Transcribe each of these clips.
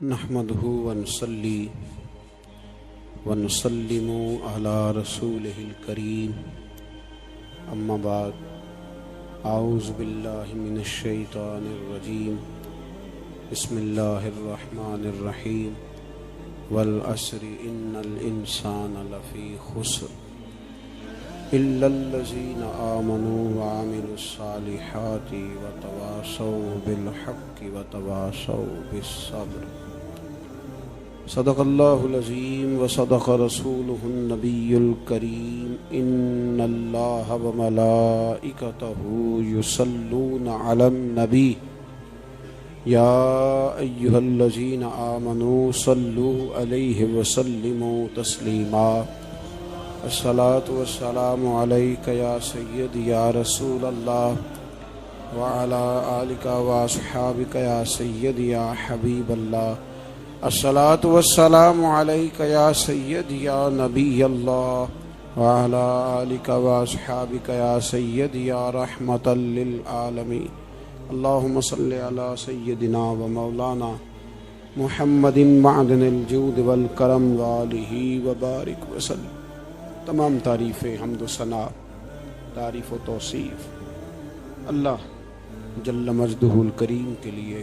نحمده ونصلي ونسلم على رسوله الكريم اما بعد اعوذ بالله من الشيطان الرجيم بسم الله الرحمن الرحيم والعصر ان الانسان لفي خسر الا الذين آمنوا وعملوا الصالحات وتواصوا بالحق وتواصوا بالصبر صدق الله العظيم وصدق رسوله النبي الكريم ان الله وملائكته يصلون على النبي يا ايها الذين آمنوا صلوا عليه وسلموا تسليما الصلاة والسلام عليك يا سيدي يا رسول الله وعلى آلك وأصحابك يا سيدي يا حبيب الله الصلاة والسلام عليك يا سيدي يا نبي الله وعلى آلك وأصحابك يا سيدي يا رحمة للعالمين اللهم صل على سيدنا ومولانا محمد معدن الجود والکرم وآلہ وبارک وسلم۔ تمام تعریفیں حمد و ثنا، تعریف و توصیف اللہ جل مجدہ الکریم کے لیے۔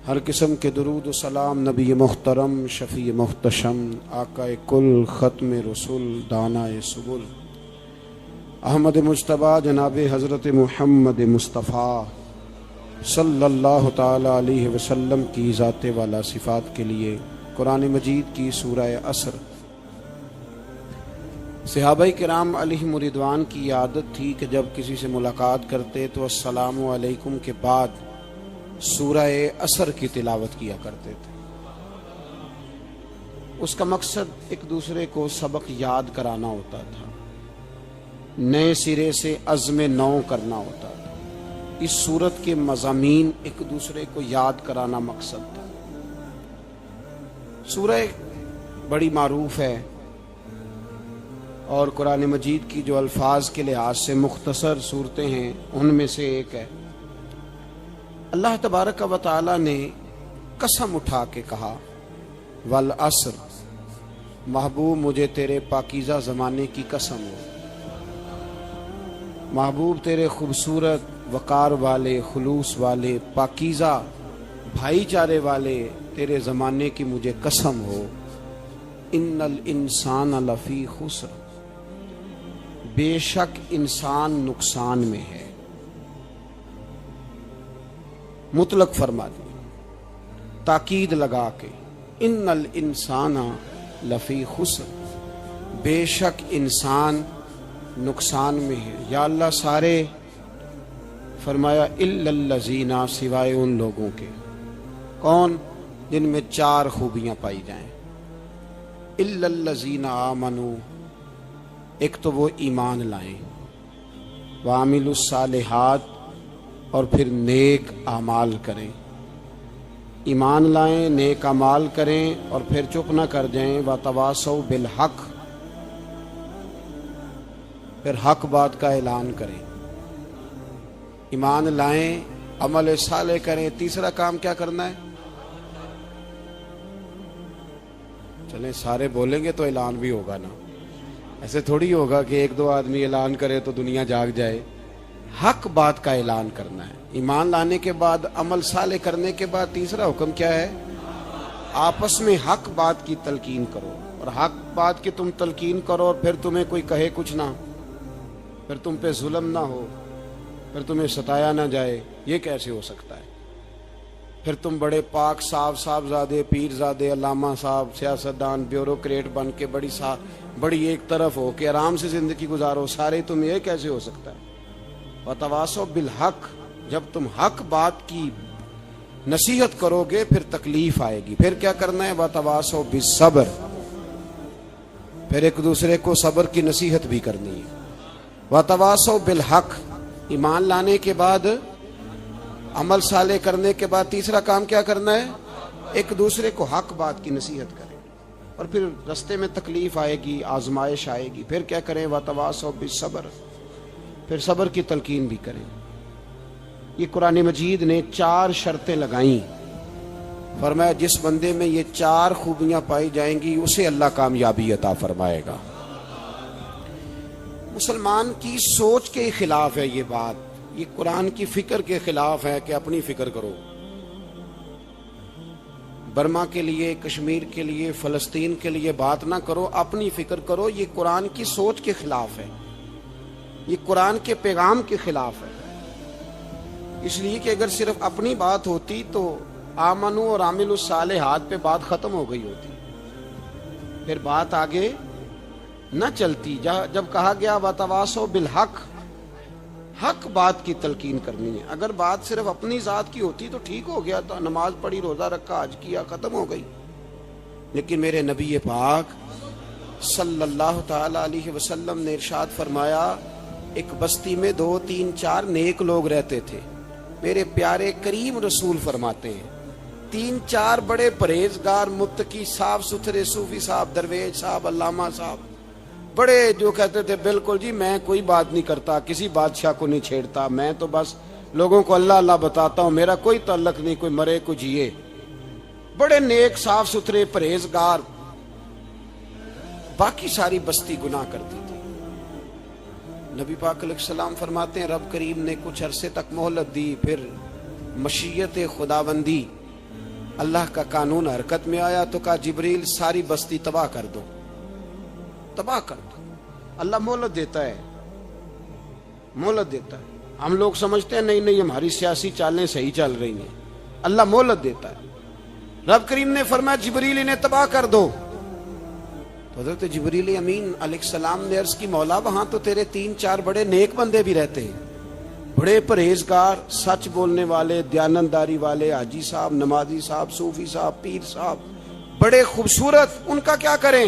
ہر قسم کے درود و سلام نبی محترم، شفیع محتشم، آقا کل، ختم رسول، دانائے سبل، احمد مجتبیٰ جناب حضرت محمد مصطفیٰ صلی اللہ تعالی علیہ وسلم کی ذات والا صفات کے لیے۔ قرآن مجید کی سورہ عصر۔ صحابہ کرام علیہم رضوان کی عادت تھی کہ جب کسی سے ملاقات کرتے تو السلام علیکم کے بعد سورہ عصر کی تلاوت کیا کرتے تھے۔ اس کا مقصد ایک دوسرے کو سبق یاد کرانا ہوتا تھا، نئے سرے سے عزم نو کرنا ہوتا تھا۔ اس سورت کے مضامین ایک دوسرے کو یاد کرانا مقصد تھا۔ سورہ بڑی معروف ہے اور قرآن مجید کی جو الفاظ کے لحاظ سے مختصر صورتیں ہیں ان میں سے ایک ہے۔ اللہ تبارک و تعالی نے قسم اٹھا کے کہا والعصر، محبوب مجھے تیرے پاکیزہ زمانے کی قسم ہو، محبوب تیرے خوبصورت وقار والے، خلوص والے، پاکیزہ بھائی چارے والے تیرے زمانے کی مجھے قسم ہو۔ ان الانسان لفی خسر، بے شک انسان نقصان میں ہے۔ مطلق فرما دی، تاکید لگا کے، ان الانسان لفی خسر، بے شک انسان نقصان میں ہے۔ یا اللہ سارے، فرمایا الا الذین، سوائے ان لوگوں کے، کون؟ جن میں چار خوبیاں پائی جائیں۔ الا الذین آمنوا، ایک تو وہ ایمان لائیں، وعملوا الصالحات، اور پھر نیک اعمال کریں۔ ایمان لائیں، نیک اعمال کریں، اور پھر چپ نہ کر جائیں۔ وتواصوا بالحق، پھر حق بات کا اعلان کریں۔ ایمان لائیں، عمل صالح کریں، تیسرا کام کیا کرنا ہے؟ چلیں سارے بولیں گے تو اعلان بھی ہوگا نا، ایسے تھوڑی ہوگا کہ ایک دو آدمی اعلان کرے تو دنیا جاگ جائے۔ حق بات کا اعلان کرنا ہے۔ ایمان لانے کے بعد، عمل صالح کرنے کے بعد تیسرا حکم کیا ہے؟ آپس میں حق بات کی تلقین کرو، اور حق بات کی تم تلقین کرو اور پھر تمہیں کوئی کہے کچھ نہ، پھر تم پہ ظلم نہ ہو، پھر تمہیں ستایا نہ جائے، یہ کیسے ہو سکتا ہے؟ پھر تم بڑے پاک صاحبزادے، پیرزادے، علامہ صاحب، سیاستدان، بیوروکریٹ بن کے بڑی ایک طرف ہو کے آرام سے زندگی گزارو سارے، تم یہ کیسے ہو سکتا ہے؟ وتواصوا بالحق، جب تم حق بات کی نصیحت کرو گے پھر تکلیف آئے گی۔ پھر کیا کرنا ہے؟ وتواصوا بالصبر، پھر ایک دوسرے کو صبر کی نصیحت بھی کرنی ہے۔ وتواصوا بالحق، ایمان لانے کے بعد، عمل صالح کرنے کے بعد تیسرا کام کیا کرنا ہے؟ ایک دوسرے کو حق بات کی نصیحت کریں، اور پھر رستے میں تکلیف آئے گی، آزمائش آئے گی، پھر کیا کریں؟ وتواصوا بالصبر، پھر صبر کی تلقین بھی کریں۔ یہ قرآن مجید نے 4 شرطیں لگائیں فرمایا جس بندے میں یہ 4 خوبیاں پائی جائیں گی اسے اللہ کامیابی عطا فرمائے گا۔ مسلمان کی سوچ کے خلاف ہے یہ بات، یہ قرآن کی فکر کے خلاف ہے کہ اپنی فکر کرو۔ برما کے لیے، کشمیر کے لیے، فلسطین کے لیے بات نہ کرو، اپنی فکر کرو۔ یہ قرآن کی سوچ کے خلاف ہے، یہ قرآن کے پیغام کے خلاف ہے۔ اس لیے کہ اگر صرف اپنی بات ہوتی تو آمنو اور عامل الصالحات پہ بات ختم ہو گئی ہوتی، پھر بات آگے نہ چلتی۔ جب کہا گیا وَتَوَاصَوْا بِالْحَقِّ، حق بات کی تلقین کرنی ہے۔ اگر بات صرف اپنی ذات کی ہوتی تو ٹھیک ہو گیا تھا، نماز پڑھی، روزہ رکھا، حج کیا، ختم ہو گئی۔ لیکن میرے نبی پاک صلی اللہ تعالی علیہ وسلم نے ارشاد فرمایا، ایک بستی میں 2 3 4 نیک لوگ رہتے تھے۔ میرے پیارے کریم رسول فرماتے ہیں 3 4 بڑے پرہیزگار، متقی، صاف ستھرے صوفی صاحب، درویش صاحب، علامہ صاحب، بڑے جو کہتے تھے بالکل جی میں کوئی بات نہیں کرتا، کسی بادشاہ کو نہیں چھیڑتا، میں تو بس لوگوں کو اللہ اللہ بتاتا ہوں، میرا کوئی تعلق نہیں، کوئی مرے کوئی جیے۔ بڑے نیک، صاف ستھرے، پرہیزگار۔ باقی ساری بستی گناہ کرتی تھی۔ نبی پاک علیہ السلام فرماتے ہیں رب کریم نے کچھ عرصے تک مہلت دی، پھر مشیت خداوندی، اللہ کا قانون حرکت میں آیا تو کہا جبریل ساری بستی تباہ کر دو، تباہ کر دو۔ اللہ مہلت دیتا ہے، مہلت دیتا ہے۔ ہم لوگ سمجھتے ہیں نہیں ہماری سیاسی چالیں صحیح چل رہی ہیں، اللہ مہلت دیتا ہے۔ رب کریم نے فرمایا جبریل انہیں تباہ کر دو، تو حضرت جبریل امین علیہ السلام نے عرض کی مولا وہاں تو تیرے 3 4 بڑے نیک بندے بھی رہتے ہیں، بڑے پرہیزگار، سچ بولنے والے، دیانتداری والے، حاجی صاحب، نمازی صاحب، صوفی صاحب، پیر صاحب، بڑے خوبصورت، ان کا کیا کریں؟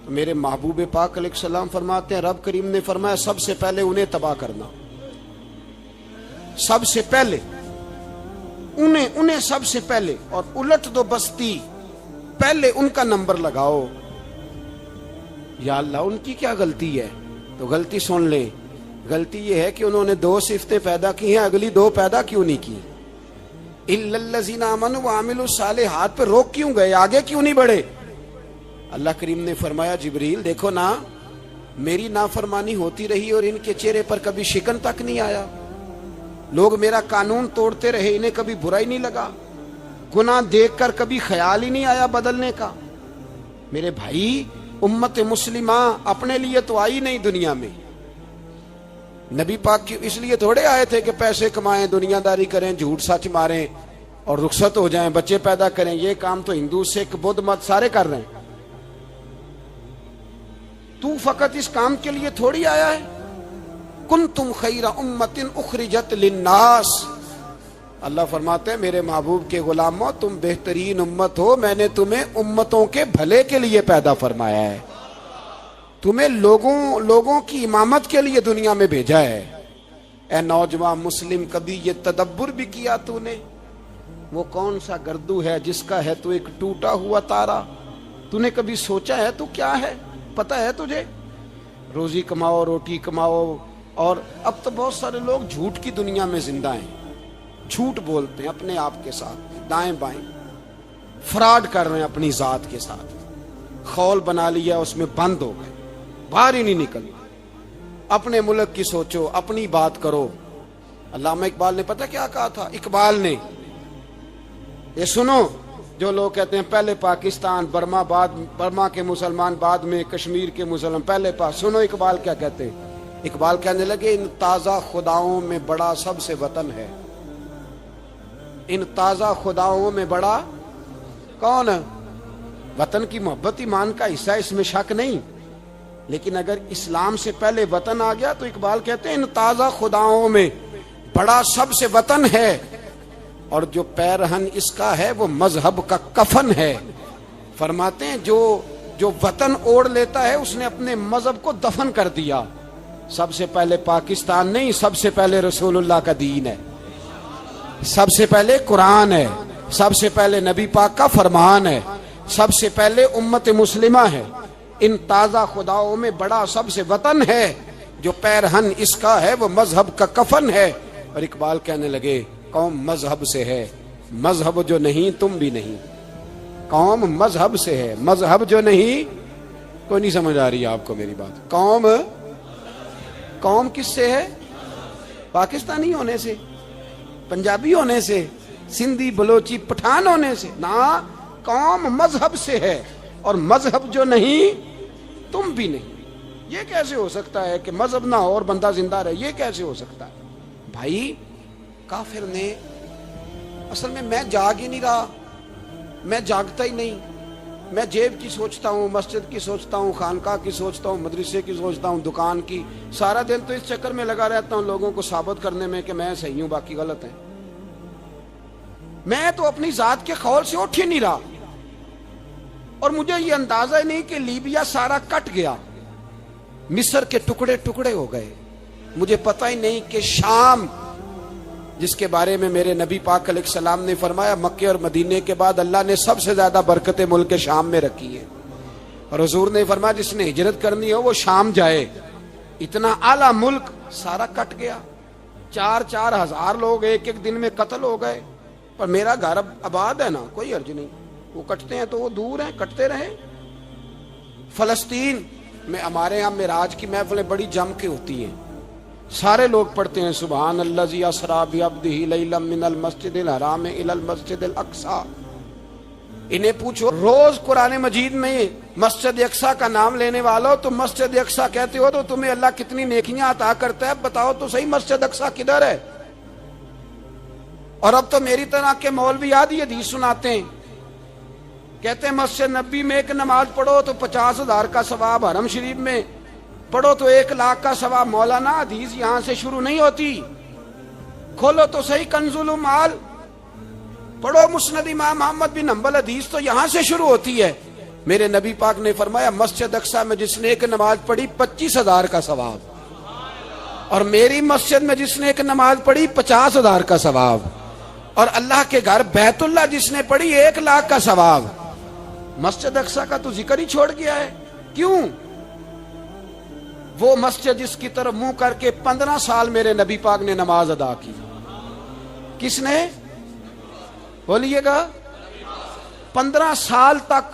تو میرے محبوب پاک علیہ السلام فرماتے ہیں رب کریم نے فرمایا سب سے پہلے انہیں تباہ کرنا، سب سے پہلے انہیں سب سے پہلے، اور الٹ دو بستی، پہلے ان کا نمبر لگاؤ۔ یا اللہ ان کی کیا غلطی ہے؟ تو غلطی سن لیں، غلطی یہ ہے کہ انہوں نے 2 صفتیں پیدا کی ہیں، اگلی 2 پیدا کیوں نہیں کی؟ اِلَّا الَّذِينَ آمَنُوا وَعَمِلُوا الصَّالِحَاتِ پہ روک کیوں گئے، آگے کیوں نہیں بڑھے؟ اللہ کریم نے فرمایا جبریل دیکھو نا، میری نافرمانی ہوتی رہی اور ان کے چہرے پر کبھی شکن تک نہیں آیا، لوگ میرا قانون توڑتے رہے، انہیں کبھی برا ہی نہیں لگا، گناہ دیکھ کر کبھی خیال ہی نہیں آیا بدلنے کا۔ میرے بھائی امت مسلمہ اپنے لیے تو آئی نہیں دنیا میں، نبی پاک کی اس لیے تھوڑے آئے تھے کہ پیسے کمائیں، دنیا داری کریں، جھوٹ سچ ماریں اور رخصت ہو جائیں، بچے پیدا کریں۔ یہ کام تو ہندو، سکھ، بدھ مت سارے کر رہے ہیں، تو فقط اس کام کے لیے تھوڑی آیا ہے۔ کنتم خیر امت اخرجت للناس، اللہ فرماتے ہیں میرے محبوب کے غلاموں تم بہترین امت ہو، میں نے تمہیں امتوں کے بھلے کے لیے پیدا فرمایا ہے، تمہیں لوگوں کی امامت کے لیے دنیا میں بھیجا ہے۔ اے نوجوان مسلم کبھی یہ تدبر بھی کیا تو نے؟ وہ کون سا گردو ہے جس کا ہے تو ایک ٹوٹا ہوا تارا؟ تو نے کبھی سوچا ہے تو کیا ہے؟ پتہ ہے تجھے؟ روزی کماؤ، روٹی کماؤ، اور اب تو بہت سارے لوگ جھوٹ کی دنیا میں زندہ ہیں، جھوٹ بولتے ہیں اپنے آپ کے ساتھ، دائیں بائیں فراڈ کر رہے ہیں اپنی ذات کے ساتھ، خول بنا لیا اس میں بند ہو گئے، باہر ہی نہیں نکل۔ اپنے ملک کی سوچو، اپنی بات کرو۔ علامہ اقبال نے پتہ کیا کہا تھا؟ اقبال نے، یہ سنو جو لوگ کہتے ہیں پہلے پاکستان، برما کے مسلمان بعد میں کشمیر کے مسلمان پہلے سنو اقبال کیا کہتے ہیں۔ اقبال کہنے لگے ان تازہ خداؤں میں بڑا سب سے وطن ہے، ان تازہ خداؤں میں بڑا کون ہے؟ وطن کی محبت ایمان کا حصہ، اس میں شک نہیں، لیکن اگر اسلام سے پہلے وطن آ گیا تو اقبال کہتے ہیں ان تازہ خداؤں میں بڑا سب سے وطن ہے، اور جو پیرہن اس کا ہے وہ مذہب کا کفن ہے۔ فرماتے ہیں جو وطن اوڑھ لیتا ہے اس نے اپنے مذہب کو دفن کر دیا۔ سب سے پہلے پاکستان نہیں، سب سے پہلے رسول اللہ کا دین ہے، سب سے پہلے قرآن ہے، سب سے پہلے نبی پاک کا فرمان ہے، سب سے پہلے امت مسلمہ ہے۔ ان تازہ خداؤں میں بڑا سب سے وطن ہے، جو پیرہن اس کا ہے وہ مذہب کا کفن ہے۔ اور اقبال کہنے لگے قوم مذہب سے ہے، مذہب جو نہیں تم بھی نہیں. قوم مذہب سے ہے، مذہب جو نہیں. کوئی نہیں سمجھ آ رہی آپ کو میری بات؟ قوم کس سے ہے؟ پاکستانی ہونے سے، پنجابی ہونے سے، سندھی بلوچی پٹھان ہونے سے نہ. قوم مذہب سے ہے، اور مذہب جو نہیں تم بھی نہیں. یہ کیسے ہو سکتا ہے کہ مذہب نہ ہو اور بندہ زندہ رہے؟ یہ کیسے ہو سکتا ہے بھائی؟ کافر نے اصل میں جاگ ہی نہیں رہا، میں جاگتا ہی نہیں. میں جیب کی سوچتا ہوں، مسجد کی سوچتا ہوں، خانقاہ کی سوچتا ہوں، مدرسے کی سوچتا ہوں، دکان کی. سارا دن تو اس چکر میں لگا رہتا ہوں لوگوں کو ثابت کرنے میں کہ میں صحیح ہوں باقی غلط ہیں. میں تو اپنی ذات کے خول سے اٹھ ہی نہیں رہا. اور مجھے یہ اندازہ ہی نہیں کہ لیبیا سارا کٹ گیا، مصر کے ٹکڑے ٹکڑے ہو گئے. مجھے پتہ ہی نہیں کہ شام، جس کے بارے میں میرے نبی پاک علیہ السلام نے فرمایا مکے اور مدینے کے بعد اللہ نے سب سے زیادہ برکتیں ملک شام میں رکھی ہے، اور حضور نے فرمایا جس نے ہجرت کرنی ہو وہ شام جائے. اتنا اعلیٰ ملک سارا کٹ گیا. 4 ہزار لوگ ایک دن میں قتل ہو گئے. پر میرا گھر آباد ہے نا، کوئی حرج نہیں. وہ کٹتے ہیں تو وہ دور ہیں، کٹتے رہیں. فلسطین میں ہمارے یہاں معراج کی محفلیں بڑی جم کے ہوتی ہیں. سارے لوگ پڑھتے ہیں سبحان الذی اسریٰ بعبدہ لیلا من المسجد الحرام الی المسجد الاقصی. انہیں پوچھو روز قرآن مجید میں مسجد اقصی کا نام لینے والو تو مسجد اقصی کہتے ہو تو تمہیں اللہ کتنی نیکیاں عطا کرتا ہے. بتاؤ تو صحیح مسجد اقصی کدھر ہے؟ اور اب تو میری طرح کے مولوی آدھی حدیث سناتے ہیں، کہتے ہیں مسجد نبی میں ایک نماز پڑھو تو 50,000 کا ثواب، حرم شریف میں پڑھو تو 1,00,000 کا ثواب. مولانا حدیث یہاں سے شروع نہیں ہوتی. کھولو تو صحیح کنز المال، پڑھو مسند امام احمد بن حنبل، حدیث تو یہاں سے شروع ہوتی ہے. میرے نبی پاک نے فرمایا مسجد اقصی میں جس نے ایک نماز پڑھی 25,000 کا ثواب، اور میری مسجد میں جس نے ایک نماز پڑھی 50,000 کا ثواب، اور اللہ کے گھر بیت اللہ جس نے پڑھی 1,00,000 کا ثواب. مسجد اقصی کا تو ذکر ہی چھوڑ گیا ہے. کیوں؟ وہ مسجد جس کی طرف منہ کر کے 15 سال میرے نبی پاک نے نماز ادا کی. کس نے؟ بولیے گا. 15 سال تک،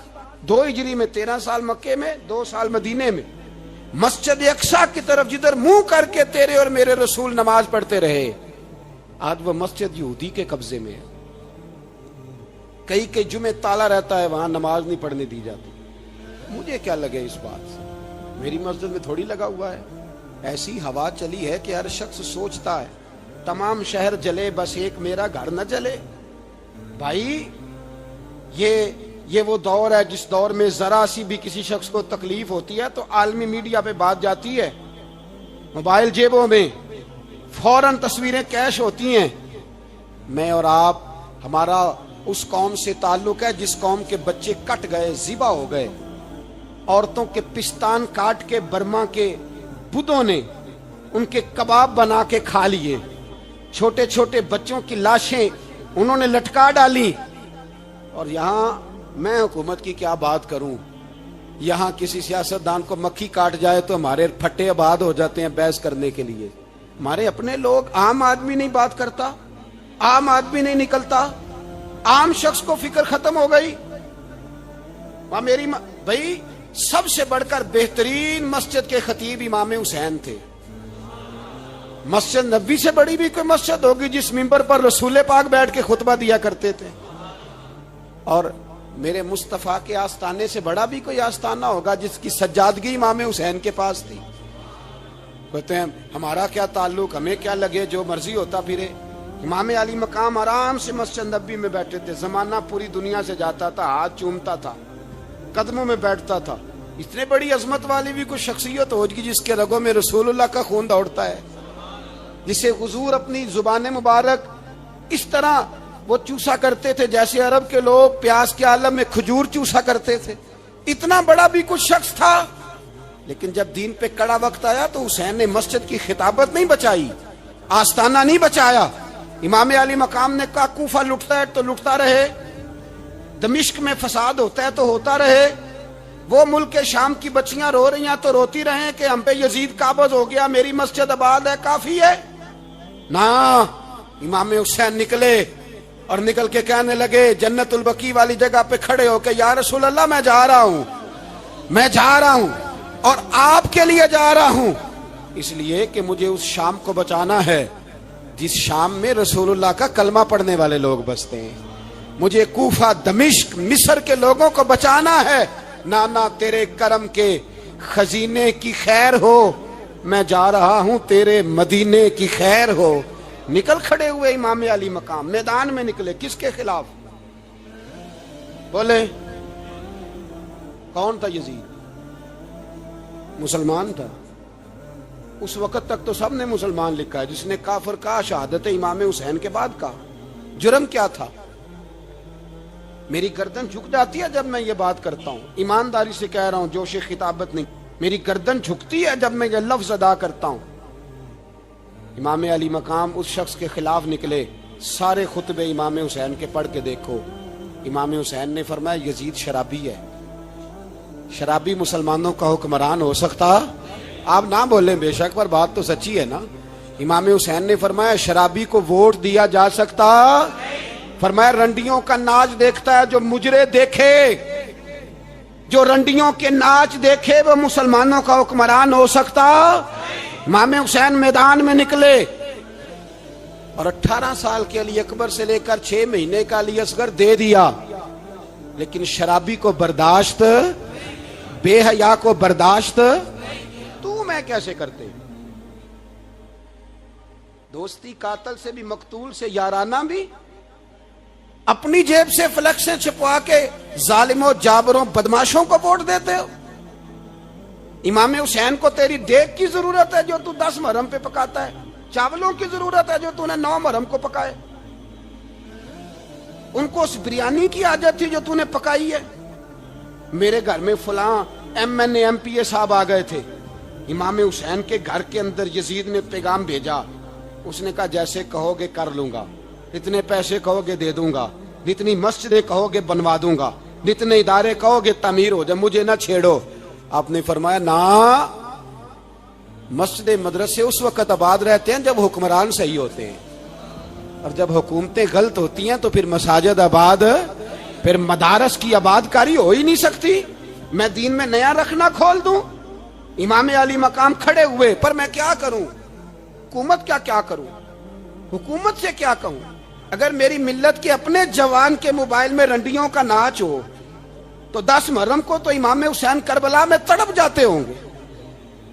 2 ہجری میں 13 سال مکے میں، 2 سال مدینے میں، مسجد اقصی کی طرف جدھر منہ کر کے تیرے اور میرے رسول نماز پڑھتے رہے. آج وہ مسجد یہودی کے قبضے میں ہے. کئی جمعے تالا رہتا ہے، وہاں نماز نہیں پڑھنے دی جاتی. مجھے کیا لگے اس بات سے؟ میری مسجد میں تھوڑی لگا ہوا ہے. ایسی ہوا چلی ہے کہ ہر شخص سوچتا ہے تمام شہر جلے بس ایک میرا گھر نہ جلے. بھائی یہ وہ دور ہے جس دور میں ذرا سی بھی کسی شخص کو تکلیف ہوتی ہے تو عالمی میڈیا پہ بات جاتی ہے، موبائل جیبوں میں فوراً تصویریں کیش ہوتی ہیں. میں اور آپ، ہمارا اس قوم سے تعلق ہے جس قوم کے بچے کٹ گئے، ذبح ہو گئے. عورتوں کے پستان کاٹ کے برما کے بدھوں نے ان کے کباب بنا کے کھا لیے. چھوٹے چھوٹے بچوں کی لاشیں انہوں نے لٹکا ڈالی. اور یہاں میں حکومت کی کیا بات کروں، یہاں کسی سیاستدان کو مکھی کاٹ جائے تو ہمارے پھٹے آباد ہو جاتے ہیں بحث کرنے کے لیے. ہمارے اپنے لوگ، عام آدمی نہیں بات کرتا، عام آدمی نہیں نکلتا، عام شخص کو فکر ختم ہو گئی. میری بھائی سب سے بڑھ کر بہترین مسجد کے خطیب امام حسین تھے. مسجد نبی سے بڑی بھی کوئی مسجد ہوگی جس منبر پر رسول پاک بیٹھ کے خطبہ دیا کرتے تھے؟ اور میرے مصطفیٰ کے آستانے سے بڑا بھی کوئی آستانہ ہوگا جس کی سجادگی امام حسین کے پاس تھی؟ کہتے ہیں ہمارا کیا تعلق، ہمیں کیا لگے، جو مرضی ہوتا پھرے. امام علی مقام آرام سے مسجد نبی میں بیٹھے تھے. زمانہ پوری دنیا سے جاتا تھا، ہاتھ چومتا تھا، قدموں میں بیٹھتا تھا. اتنے بڑی عظمت والی بھی کوئی شخصیت ہوگی جس کے رگوں میں رسول اللہ کا خون دوڑتا ہے، جسے حضور اپنی زبان مبارک اس طرح وہ چوسا کرتے تھے جیسے عرب کے لوگ پیاس کے عالم میں کھجور چوسا کرتے تھے. اتنا بڑا بھی کچھ شخص تھا. لیکن جب دین پہ کڑا وقت آیا تو حسین نے مسجد کی خطابت نہیں بچائی، آستانہ نہیں بچایا. امام علی مقام نے کہا کوفہ لٹتا ہے تو لٹتا رہے، دمشق میں فساد ہوتا ہے تو ہوتا رہے، وہ ملک شام کی بچیاں رو رہی ہیں تو روتی رہیں کہ ہم پہ یزید قابض ہو گیا، میری مسجد آباد ہے، کافی ہے. نہ، امام حسین نکلے اور نکل کے کہنے لگے جنت البقیع والی جگہ پہ کھڑے ہو کہ یا رسول اللہ میں جا رہا ہوں اور آپ کے لیے جا رہا ہوں، اس لیے کہ مجھے اس شام کو بچانا ہے جس شام میں رسول اللہ کا کلمہ پڑھنے والے لوگ بستے ہیں، مجھے کوفہ دمشق مصر کے لوگوں کو بچانا ہے، نانا تیرے کرم کے خزینے کی خیر ہو، میں جا رہا ہوں تیرے مدینے کی خیر ہو۔ نکل کھڑے ہوئے امام علی مقام، میدان میں نکلے، کس کے خلاف؟ بولے کون تھا؟ یزید مسلمان تھا، اس وقت تک تو سب نے مسلمان لکھا ہے، جس نے کافر کہا شہادت امام حسین کے بعد کہا۔ جرم کیا تھا؟ میری گردن جھک جاتی ہے جب میں یہ بات کرتا ہوں، ایمانداری سے کہہ رہا ہوں، جوش خطابت نہیں، میری گردن جھکتی ہے جب میں یہ لفظ ادا کرتا ہوں۔ امام علی مقام اس شخص کے خلاف نکلے، سارے خطبے امام حسین کے پڑھ کے دیکھو، امام حسین نے فرمایا یزید شرابی ہے، شرابی مسلمانوں کا حکمران ہو سکتا؟ آپ نہ بولیں بے شک، پر بات تو سچی ہے نا۔ امام حسین نے فرمایا شرابی کو ووٹ دیا جا سکتا؟ فرمایا رنڈیوں کا ناچ دیکھتا ہے جو مجرے دیکھے، جو رنڈیوں کے ناچ دیکھے وہ مسلمانوں کا حکمران ہو سکتا؟ امام حسین میدان میں نکلے اور 18 سال کے علی اکبر سے لے کر 6 مہینے کا علی اصغر دے دیا، لیکن شرابی کو برداشت، بے حیا کو برداشت تو میں کیسے کرتے؟ دوستی قاتل سے بھی، مقتول سے یارانہ بھی، اپنی جیب سے فلیکسیں چھپوا کے ظالموں جابروں بدماشوں کو ووٹ دیتے ہو۔ امام حسین کو تیری دیگ کی ضرورت ہے جو تو 10 محرم پہ پکاتا ہے، چاولوں کی ضرورت ہے جو تو نے 9 محرم کو پکائے، ان کو اس بریانی کی عادت تھی جو تو نے پکائی ہے۔ میرے گھر میں فلاں MNA MPA صاحب آ گئے تھے، امام حسین کے گھر کے اندر یزید نے پیغام بھیجا، اس نے کہا جیسے کہو گے کر لوں گا، جتنے پیسے کہو گے دے دوں گا، جتنی مسجدیں کہو گے بنوا دوں گا، جتنے ادارے کہو گے تعمیر ہو جائے، مجھے نہ چھیڑو۔ آپ نے فرمایا نا، مسجد مدرسے اس وقت آباد رہتے ہیں جب حکمران صحیح ہوتے ہیں، اور جب حکومتیں غلط ہوتی ہیں تو پھر مساجد آباد، پھر مدارس کی آباد کاری ہو ہی نہیں سکتی۔ میں دین میں نیا رکھنا کھول دوں؟ امام علی مقام کھڑے ہوئے، پر میں کیا کروں؟ حکومت کیا کروں؟ حکومت سے کیا کہوں؟ اگر میری ملت کے اپنے جوان کے موبائل میں رنڈیوں کا ناچ ہو تو 10 محرم کو تو امام حسین کربلا میں تڑپ جاتے ہوں گے۔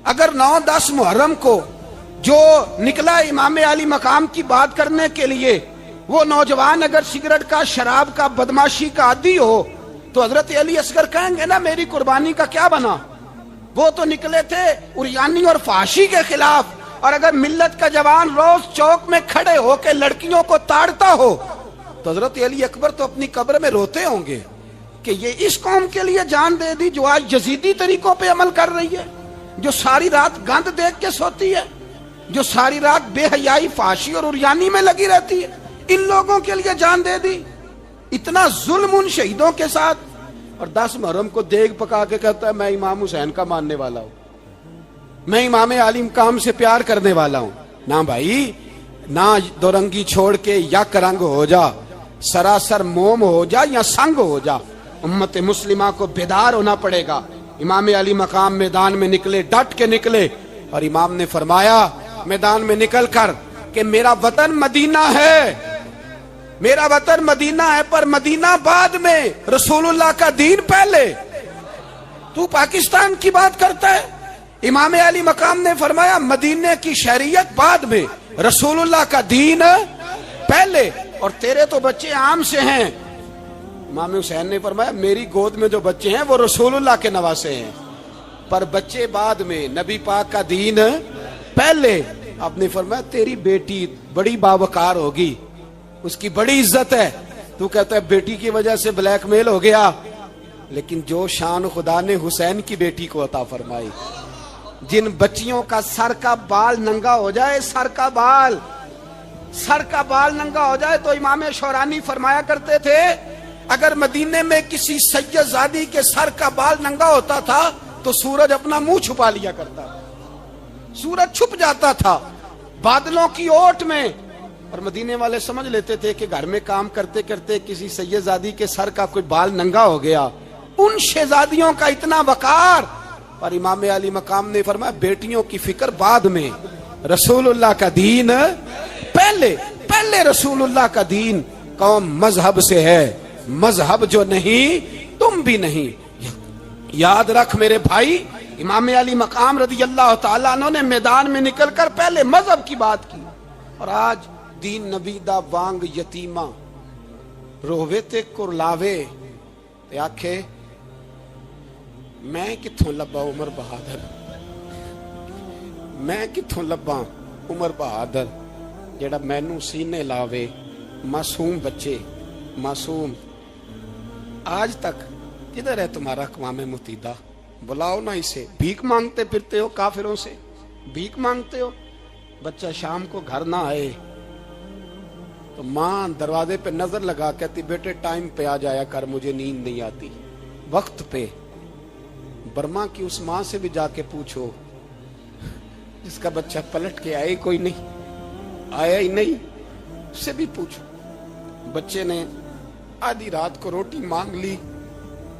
اگر 9-10 محرم کو جو نکلا امام علی مقام کی بات کرنے کے لیے، وہ نوجوان اگر سگریٹ کا، شراب کا، بدماشی کا عادی ہو تو حضرت علی اصغر کہیں گے نا میری قربانی کا کیا بنا؟ وہ تو نکلے تھے عریانی اور فحاشی کے خلاف، اور اگر ملت کا جوان روز چوک میں کھڑے ہو کے لڑکیوں کو تاڑتا ہو تو حضرت علی اکبر تو اپنی قبر میں روتے ہوں گے کہ یہ اس قوم کے لیے جان دے دی جو آج یزیدی طریقوں پہ عمل کر رہی ہے، جو ساری رات گند دیکھ کے سوتی ہے، جو ساری رات بے حیائی، فحاشی اور عریانی میں لگی رہتی ہے، ان لوگوں کے لیے جان دے دی۔ اتنا ظلم ان شہیدوں کے ساتھ، اور 10 محرم کو دیگ پکا کے کہتا ہے میں امام حسین کا ماننے والا ہوں، میں امام علی مقام سے پیار کرنے والا ہوں۔ نہ بھائی، نہ دو رنگی چھوڑ کے یک رنگ ہو جا، سراسر موم ہو جا یا سنگ ہو جا، امت مسلمہ کو بیدار ہونا پڑے گا۔ امام علی مقام میدان میں نکلے، ڈٹ کے نکلے، اور امام نے فرمایا میدان میں نکل کر کہ میرا وطن مدینہ ہے، میرا وطن مدینہ ہے، پر مدینہ بعد میں، رسول اللہ کا دین پہلے۔ تو پاکستان کی بات کرتا ہے؟ امام علی مقام نے فرمایا مدینے کی شہریت بعد میں، رسول اللہ کا دین پہلے، اور تیرے تو بچے عام سے ہیں۔ امام حسین نے فرمایا میری گود میں جو بچے ہیں وہ رسول اللہ کے نواسے ہیں، پر بچے بعد میں، نبی پاک کا دین پہلے۔ آپ نے فرمایا تیری بیٹی بڑی باوقار ہوگی، اس کی بڑی عزت ہے، تو کہتا ہے بیٹی کی وجہ سے بلیک میل ہو گیا، لیکن جو شان خدا نے حسین کی بیٹی کو عطا فرمائی، جن بچیوں کا سر کا بال ننگا ہو جائے، سر کا بال ننگا ہو جائے، تو امام شورانی فرمایا کرتے تھے اگر مدینے میں کسی سید زادی کے سر کا بال ننگا ہوتا تھا تو سورج اپنا منہ چھپا لیا کرتا تھا، سورج چھپ جاتا تھا بادلوں کی اوٹ میں، اور مدینے والے سمجھ لیتے تھے کہ گھر میں کام کرتے کرتے کسی سیدزادی کے سر کا کوئی بال ننگا ہو گیا. ان شہزادیوں کا اتنا وقار. اور امام علی مقام نے فرمایا بیٹیوں کی فکر بعد میں, رسول اللہ کا دین پہلے. پہلے رسول اللہ کا دین. قوم مذہب سے ہے, مذہب جو نہیں تم بھی نہیں. یاد رکھ میرے بھائی, امام علی مقام رضی اللہ تعالیٰ عنہ نے میدان میں نکل کر پہلے مذہب کی بات کی. اور آج دین نبی دا وانگ یتیمہ رووے تے کرلاوے تے آکھے میں کتھوں لبا عمر بہادر, میں کتھوں لبا عمر بہادر جیڑا مینوں سینے لاوے. معصوم بچے, معصوم. آج تک کدھر ہے تمہارا اقوام متحدہ؟ بلاؤ نا اسے. بھیک مانگتے پھرتے ہو کافروں سے, بھیک مانگتے ہو. بچہ شام کو گھر نہ آئے تو ماں دروازے پہ نظر لگا کہتی بیٹے ٹائم پہ آ جایا کر, مجھے نیند نہیں آتی. وقت پہ. برما کی اس ماں سے بھی جا کے پوچھو جس کا بچہ پلٹ کے آئے کوئی نہیں, آیا ہی نہیں, اس سے بھی پوچھو. بچے نے آدھی رات کو روٹی مانگ لی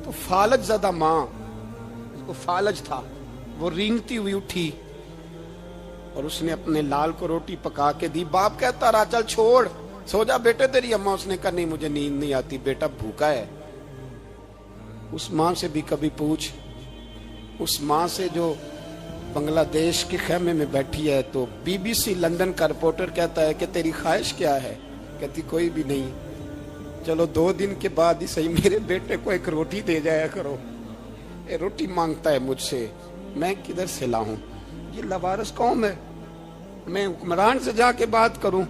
تو فالج زدہ ماں, اس کو فالج تھا, وہ رینگتی ہوئی اٹھی اور اس نے اپنے لال کو روٹی پکا کے دی. باپ کہتا رہا چل چھوڑ سو جا بیٹے تیری اماں. اس نے کہا نہیں مجھے نیند نہیں آتی, بیٹا بھوکا ہے. اس ماں سے بھی کبھی پوچھ, اس ماں سے جو بنگلہ دیش کے خیمے میں بیٹھی ہے تو بی بی سی لندن کا رپورٹر کہتا ہے کہ تیری خواہش کیا ہے؟ کہتی کوئی بھی نہیں. چلو 2 دن کے بعد ہی صحیح میرے بیٹے کو ایک روٹی دے جایا کرو. اے روٹی مانگتا ہے مجھ سے, میں کدھر سے لاؤں؟ یہ لوارث قوم ہے. میں حکمران سے جا کے بات کروں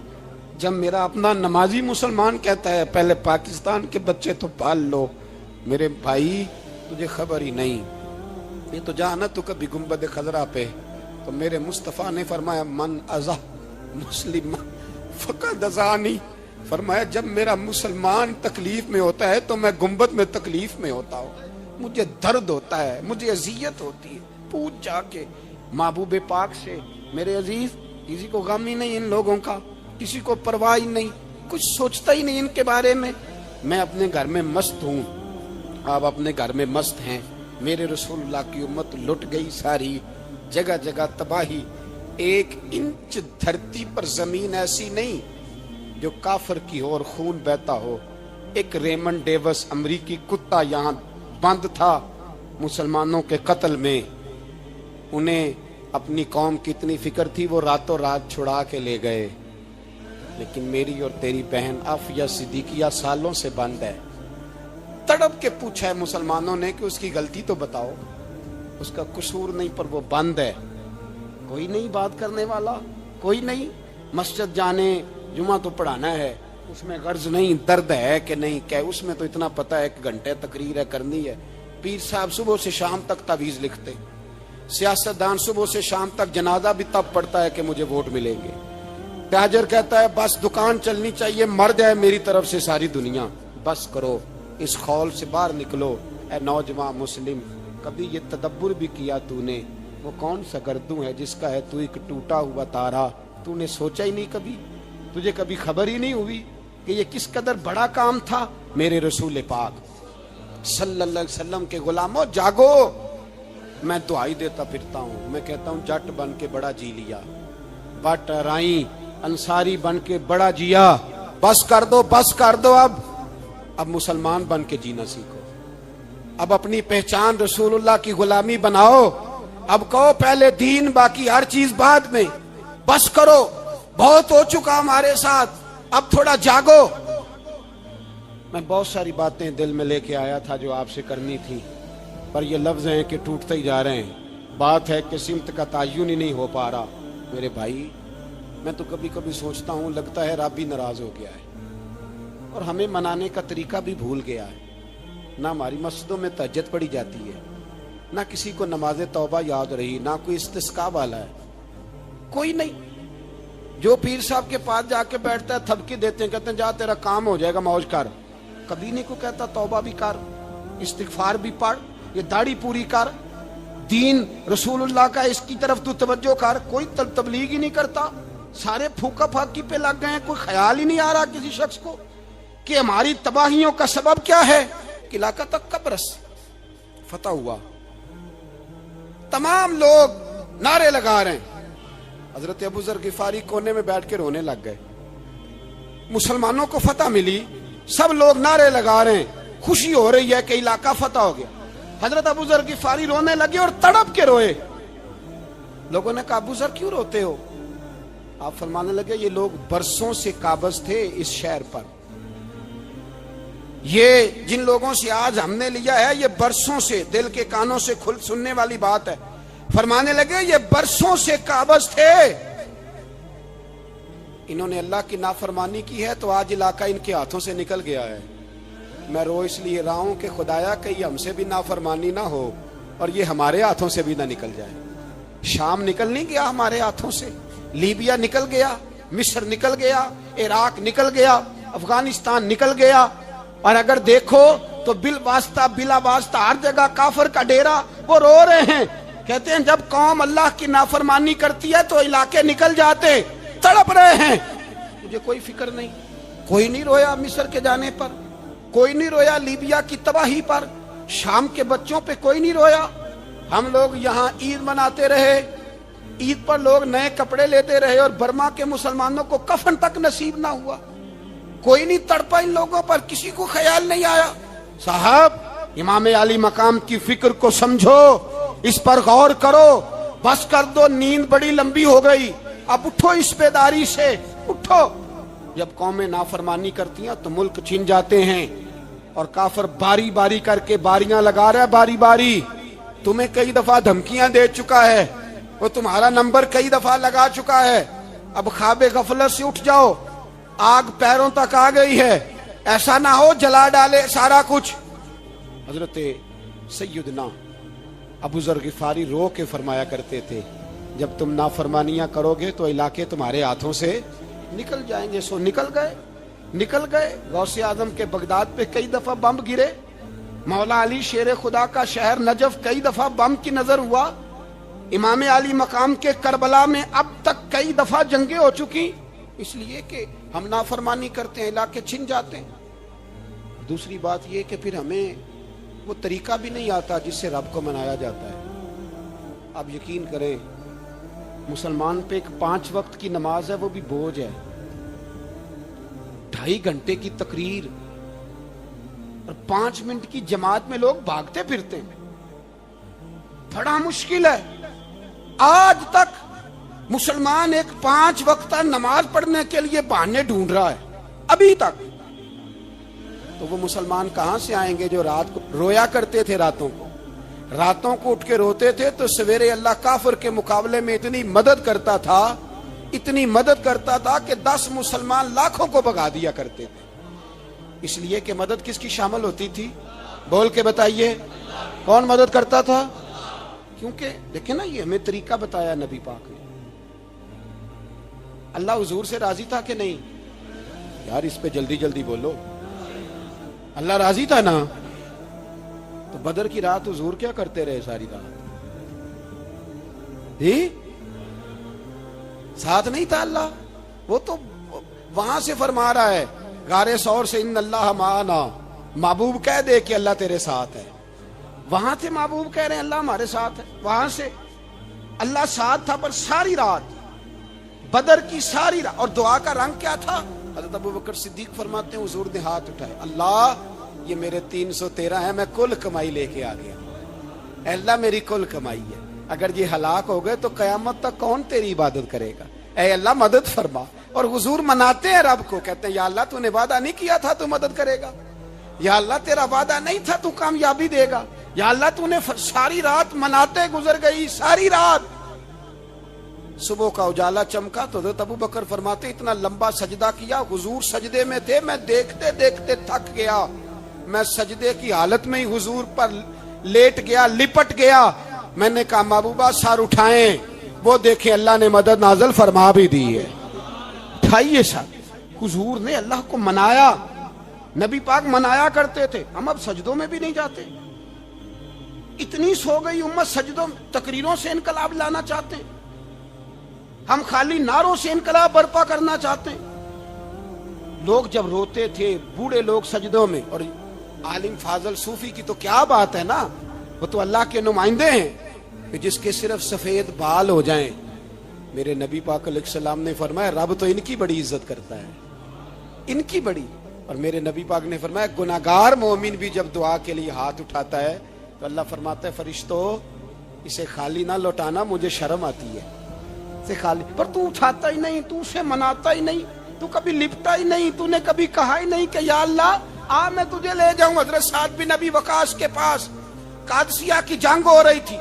جب میرا اپنا نمازی مسلمان کہتا ہے پہلے پاکستان کے بچے تو پال لو. میرے بھائی تجھے خبر ہی نہیں. یہ تو جانا تو کبھی گنبد خضرا پہ تو میرے مصطفیٰ نے فرمایا من ازا مسلم فقد ازانی. فرمایا جب میرا مسلمان تکلیف میں ہوتا ہے تو میں گنبد میں تکلیف میں ہوتا ہوں. مجھے درد ہوتا ہے, مجھے اذیت ہوتی ہے. پوچھ جا کے محبوب پاک سے. میرے عزیز کسی کو غم ہی نہیں ان لوگوں کا, کسی کو پرواہ ہی نہیں, کچھ سوچتا ہی نہیں ان کے بارے میں. میں اپنے گھر میں مست ہوں, آپ اپنے گھر میں مست ہیں. میرے رسول اللہ کی امت لٹ گئی ساری, جگہ جگہ تباہی. 1 انچ دھرتی پر زمین ایسی نہیں جو کافر کی ہو اور خون بہتا ہو. ایک ریمنڈ ڈیوس امریکی کتا یہاں بند تھا مسلمانوں کے قتل میں. انہیں اپنی قوم کی اتنی فکر تھی وہ راتوں رات چھڑا کے لے گئے. لیکن میری اور تیری بہن عافیہ صدیقیہ سالوں سے بند ہے. تڑپ کے پوچھا ہے مسلمانوں نے کہ اس کی غلطی تو بتاؤ, اس کا قصور نہیں پر وہ بند ہے. کوئی نہیں بات کرنے والا, کوئی نہیں. مسجد جانے جمعہ تو پڑھانا ہے, اس میں غرض نہیں درد ہے کہ نہیں کہ اس میں تو اتنا پتہ ہے 1 گھنٹے تقریر ہے کرنی ہے. پیر صاحب صبح سے شام تک تعویذ لکھتے, سیاستدان صبح سے شام تک جنازہ بھی تب پڑتا ہے کہ مجھے ووٹ ملیں گے. تاجر کہتا ہے بس دکان چلنی چاہیے, مر جائے میری طرف سے ساری دنیا. بس کرو, اس خول سے باہر نکلو. اے نوجوان مسلم, کبھی یہ تدبر بھی کیا تو نے وہ کون سا گردوں ہے جس کا ہے تو ایک ٹوٹا ہوا تارا؟ تو نے سوچا ہی نہیں کبھی, تجھے کبھی خبر ہی نہیں ہوئی کہ یہ کس قدر بڑا کام تھا؟ میرے رسول پاک صلی اللہ علیہ وسلم کے غلاموں جاگو. میں دعائی دیتا پھرتا ہوں, میں کہتا ہوں جٹ بن کے بڑا جی لیا, بٹ رائی انصاری بن کے بڑا جیا. بس کر دو, بس کر دو. اب مسلمان بن کے جینا سیکھو. اب اپنی پہچان رسول اللہ کی غلامی بناؤ. اب کہو پہلے دین باقی ہر چیز بعد میں. بس کرو, بہت ہو چکا ہمارے ساتھ, اب تھوڑا جاگو. میں بہت ساری باتیں دل میں لے کے آیا تھا جو آپ سے کرنی تھی, پر یہ لفظ ہیں کہ ٹوٹتے ہی جا رہے ہیں. بات ہے کہ سمت کا تعین ہی نہیں ہو پا رہا. میرے بھائی میں تو کبھی کبھی سوچتا ہوں لگتا ہے رب بھی ناراض ہو گیا ہے اور ہمیں منانے کا طریقہ بھی بھول گیا ہے. نہ ہماری مسجدوں میں تہجد پڑھی جاتی ہے, نہ کسی کو نماز توبہ یاد رہی, نہ کوئی استسقاء والا ہے, کوئی نہیں. جو پیر صاحب کے پاس جا کے بیٹھتا ہے تھپکی دیتے ہیں, کہتے ہیں جا تیرا کام ہو جائے گا موج کر. کبھی نہیں کو کہتا توبہ بھی کر, استغفار بھی پڑھ, یہ داڑھی پوری کر, دین رسول اللہ کا اس کی طرف تو توجہ کر. کوئی تبلیغ ہی نہیں کرتا. سارے پھوکا پھاکی پہ لگ گئے ہیں. کوئی خیال ہی نہیں آ رہا کسی شخص کو کہ ہماری تباہیوں کا سبب کیا ہے. کہ علاقہ تک قبرص فتح ہوا, تمام لوگ نعرے لگا رہے ہیں. حضرت ابو ذر غفاری کونے میں بیٹھ کے رونے لگ گئے. مسلمانوں کو فتح ملی, سب لوگ نعرے لگا رہے ہیں, خوشی ہو رہی ہے کہ علاقہ فتح ہو گیا. حضرت ابو ذر غفاری رونے لگے اور تڑپ کے روئے. لوگوں نے کہا ابو ذر کیوں روتے ہو؟ آپ فرمانے لگے یہ لوگ برسوں سے قابض تھے اس شہر پر, یہ جن لوگوں سے آج ہم نے لیا ہے یہ برسوں سے, دل کے کانوں سے کھل سننے والی بات ہے. فرمانے لگے یہ برسوں سے قابض تھے, انہوں نے اللہ کی نافرمانی کی ہے تو آج علاقہ ان کے ہاتھوں سے نکل گیا ہے. میں رو اس لیے رہا ہوں کہ خدایا کہیں ہم سے بھی نافرمانی نہ ہو اور یہ ہمارے ہاتھوں سے بھی نہ نکل جائے. شام نکل نہیں گیا ہمارے ہاتھوں سے, لیبیا نکل گیا, مصر نکل گیا, عراق نکل گیا, افغانستان نکل گیا, اور اگر دیکھو تو بالواسطہ بلا واسطہ ہر جگہ کافر کا ڈیرا. وہ رو رہے ہیں, کہتے ہیں جب قوم اللہ کی نافرمانی کرتی ہے تو علاقے نکل جاتے, تڑپ رہے ہیں. مجھے کوئی فکر نہیں, کوئی نہیں رویا مصر کے جانے پر, کوئی نہیں رویا لیبیا کی تباہی پر, شام کے بچوں پہ کوئی نہیں رویا. ہم لوگ یہاں عید مناتے رہے, عید پر لوگ نئے کپڑے لیتے رہے اور برما کے مسلمانوں کو کفن تک نصیب نہ ہوا. کوئی نہیں تڑپا ان لوگوں پر, کسی کو خیال نہیں آیا. صاحب امام علی مقام کی فکر کو سمجھو, اس پر غور کرو, بس کر دو, نیند بڑی لمبی ہو گئی, اب اٹھو اس بیداری سے, اٹھو. جب قومیں نافرمانی کرتی ہیں تو ملک چھن جاتے ہیں, اور کافر باری باری کر کے باریاں لگا رہا ہے, باری باری. تمہیں کئی دفعہ دھمکیاں دے چکا ہے, وہ تمہارا نمبر کئی دفعہ لگا چکا ہے. اب خواب غفلت سے اٹھ جاؤ, آگ پیروں تک آ گئی ہے, ایسا نہ ہو جلا ڈالے سارا کچھ. حضرت سیدنا ابو ذر غفاری رو کے فرمایا کرتے تھے جب تم نافرمانیاں کرو گے تو علاقے تمہارے ہاتھوں سے نکل جائیں گے. سو نکل گئے, نکل گئے. غوث اعظم کے بغداد پہ کئی دفعہ بم گرے, مولا علی شیر خدا کا شہر نجف کئی دفعہ بم کی نظر ہوا, امام علی مقام کے کربلا میں اب تک کئی دفعہ جنگیں ہو چکی, اس لیے کہ ہم نافرمانی کرتے ہیں علاقے چھن جاتے ہیں. دوسری بات یہ کہ پھر ہمیں وہ طریقہ بھی نہیں آتا جس سے رب کو منایا جاتا ہے. آپ یقین کریں مسلمان پہ ایک 5 وقت کی نماز ہے وہ بھی بوجھ ہے, 2.5 گھنٹے کی تقریر اور 5 منٹ کی جماعت میں لوگ بھاگتے پھرتے ہیں, بڑا مشکل ہے. آج تک مسلمان ایک 5 وقتہ نماز پڑھنے کے لیے بہانے ڈھونڈ رہا ہے ابھی تک. تو وہ مسلمان کہاں سے آئیں گے جو رات کو رویا کرتے تھے, راتوں کو اٹھ کے روتے تھے تو سویرے اللہ کافر کے مقابلے میں اتنی مدد کرتا تھا, اتنی مدد کرتا تھا کہ 10 مسلمان لاکھوں کو بھگا دیا کرتے تھے. اس لیے کہ مدد کس کی شامل ہوتی تھی؟ بول کے بتائیے, کون مدد کرتا تھا؟ کیونکہ دیکھیں نا یہ ہمیں طریقہ بتایا نبی پاک نے. اللہ حضور سے راضی تھا کہ نہیں؟ یار اس پہ جلدی جلدی بولو. اللہ راضی تھا نا, تو بدر کی رات حضور کیا کرتے رہے ساری رات؟ ساتھ نہیں تھا اللہ؟ وہ تو وہاں سے فرما رہا ہے غار ثور سے, ان اللہ معنا. محبوب کہہ دے کہ اللہ تیرے ساتھ ہے. وہاں سے محبوب کہہ رہے ہیں اللہ ہمارے ساتھ ہے, وہاں سے اللہ ساتھ تھا. پر ساری رات بدر کی ساری رات, اور دعا کا رنگ کیا تھا؟ حضرت ابوبکر صدیق فرماتے ہیں حضور نے ہاتھ اٹھائے, اللہ یہ میرے 313 ہیں, میں کل کمائی لے کے آ گیا. اے اللہ میری کل کمائی ہے, اگر یہ ہلاک ہو گئے تو قیامت تک کون تیری عبادت کرے گا؟ اے اللہ مدد فرما. اور حضور مناتے ہیں رب کو, کہتے ہیں یا اللہ تو نے وعدہ نہیں کیا تھا تو مدد کرے گا, یا اللہ تیرا وعدہ نہیں تھا تو کامیابی دے گا, یا اللہ تو نے ساری رات مناتے گزر گئی, ساری رات. صبح کا اجالا چمکا تو حضرت ابوبکر فرماتے اتنا لمبا سجدہ کیا, حضور سجدے میں تھے, میں دیکھتے دیکھتے تھک گیا, میں سجدے کی حالت میں ہی حضور پر لیٹ گیا, لپٹ گیا. میں نے کہا محبوبہ سر اٹھائیں, وہ دیکھیں اللہ نے مدد نازل فرما بھی دی ہے. اٹھائیے سر. حضور نے اللہ کو منایا, نبی پاک منایا کرتے تھے. ہم اب سجدوں میں بھی نہیں جاتے, اتنی سو گئی امت, سجدوں تقریروں سے انقلاب لانا چاہتے ہیں. ہم خالی نعروں سے انقلاب برپا کرنا چاہتے ہیں. لوگ جب روتے تھے بوڑھے لوگ سجدوں میں, اور عالم فاضل صوفی کی تو کیا بات ہے نا, وہ تو اللہ کے نمائندے ہیں کہ جس کے صرف سفید بال ہو جائیں. میرے نبی پاک علیہ السلام نے فرمایا رب تو ان کی بڑی عزت کرتا ہے, ان کی بڑی. اور میرے نبی پاک نے فرمایا گناہگار مومن بھی جب دعا کے لیے ہاتھ اٹھاتا ہے تو اللہ فرماتا ہے فرشتوں اسے خالی نہ لوٹانا, مجھے شرم آتی ہے اسے خالی. پر تو اٹھاتا ہی نہیں, تو اسے مناتا ہی نہیں, تو کبھی لپٹا ہی نہیں, تو نے کبھی کہا ہی نہیں کہ یا اللہ آ میں تجھے لے جاؤں. حضرت سعد بن ابی وقاص کے پاس قادسیہ کی جنگ ہو رہی تھی,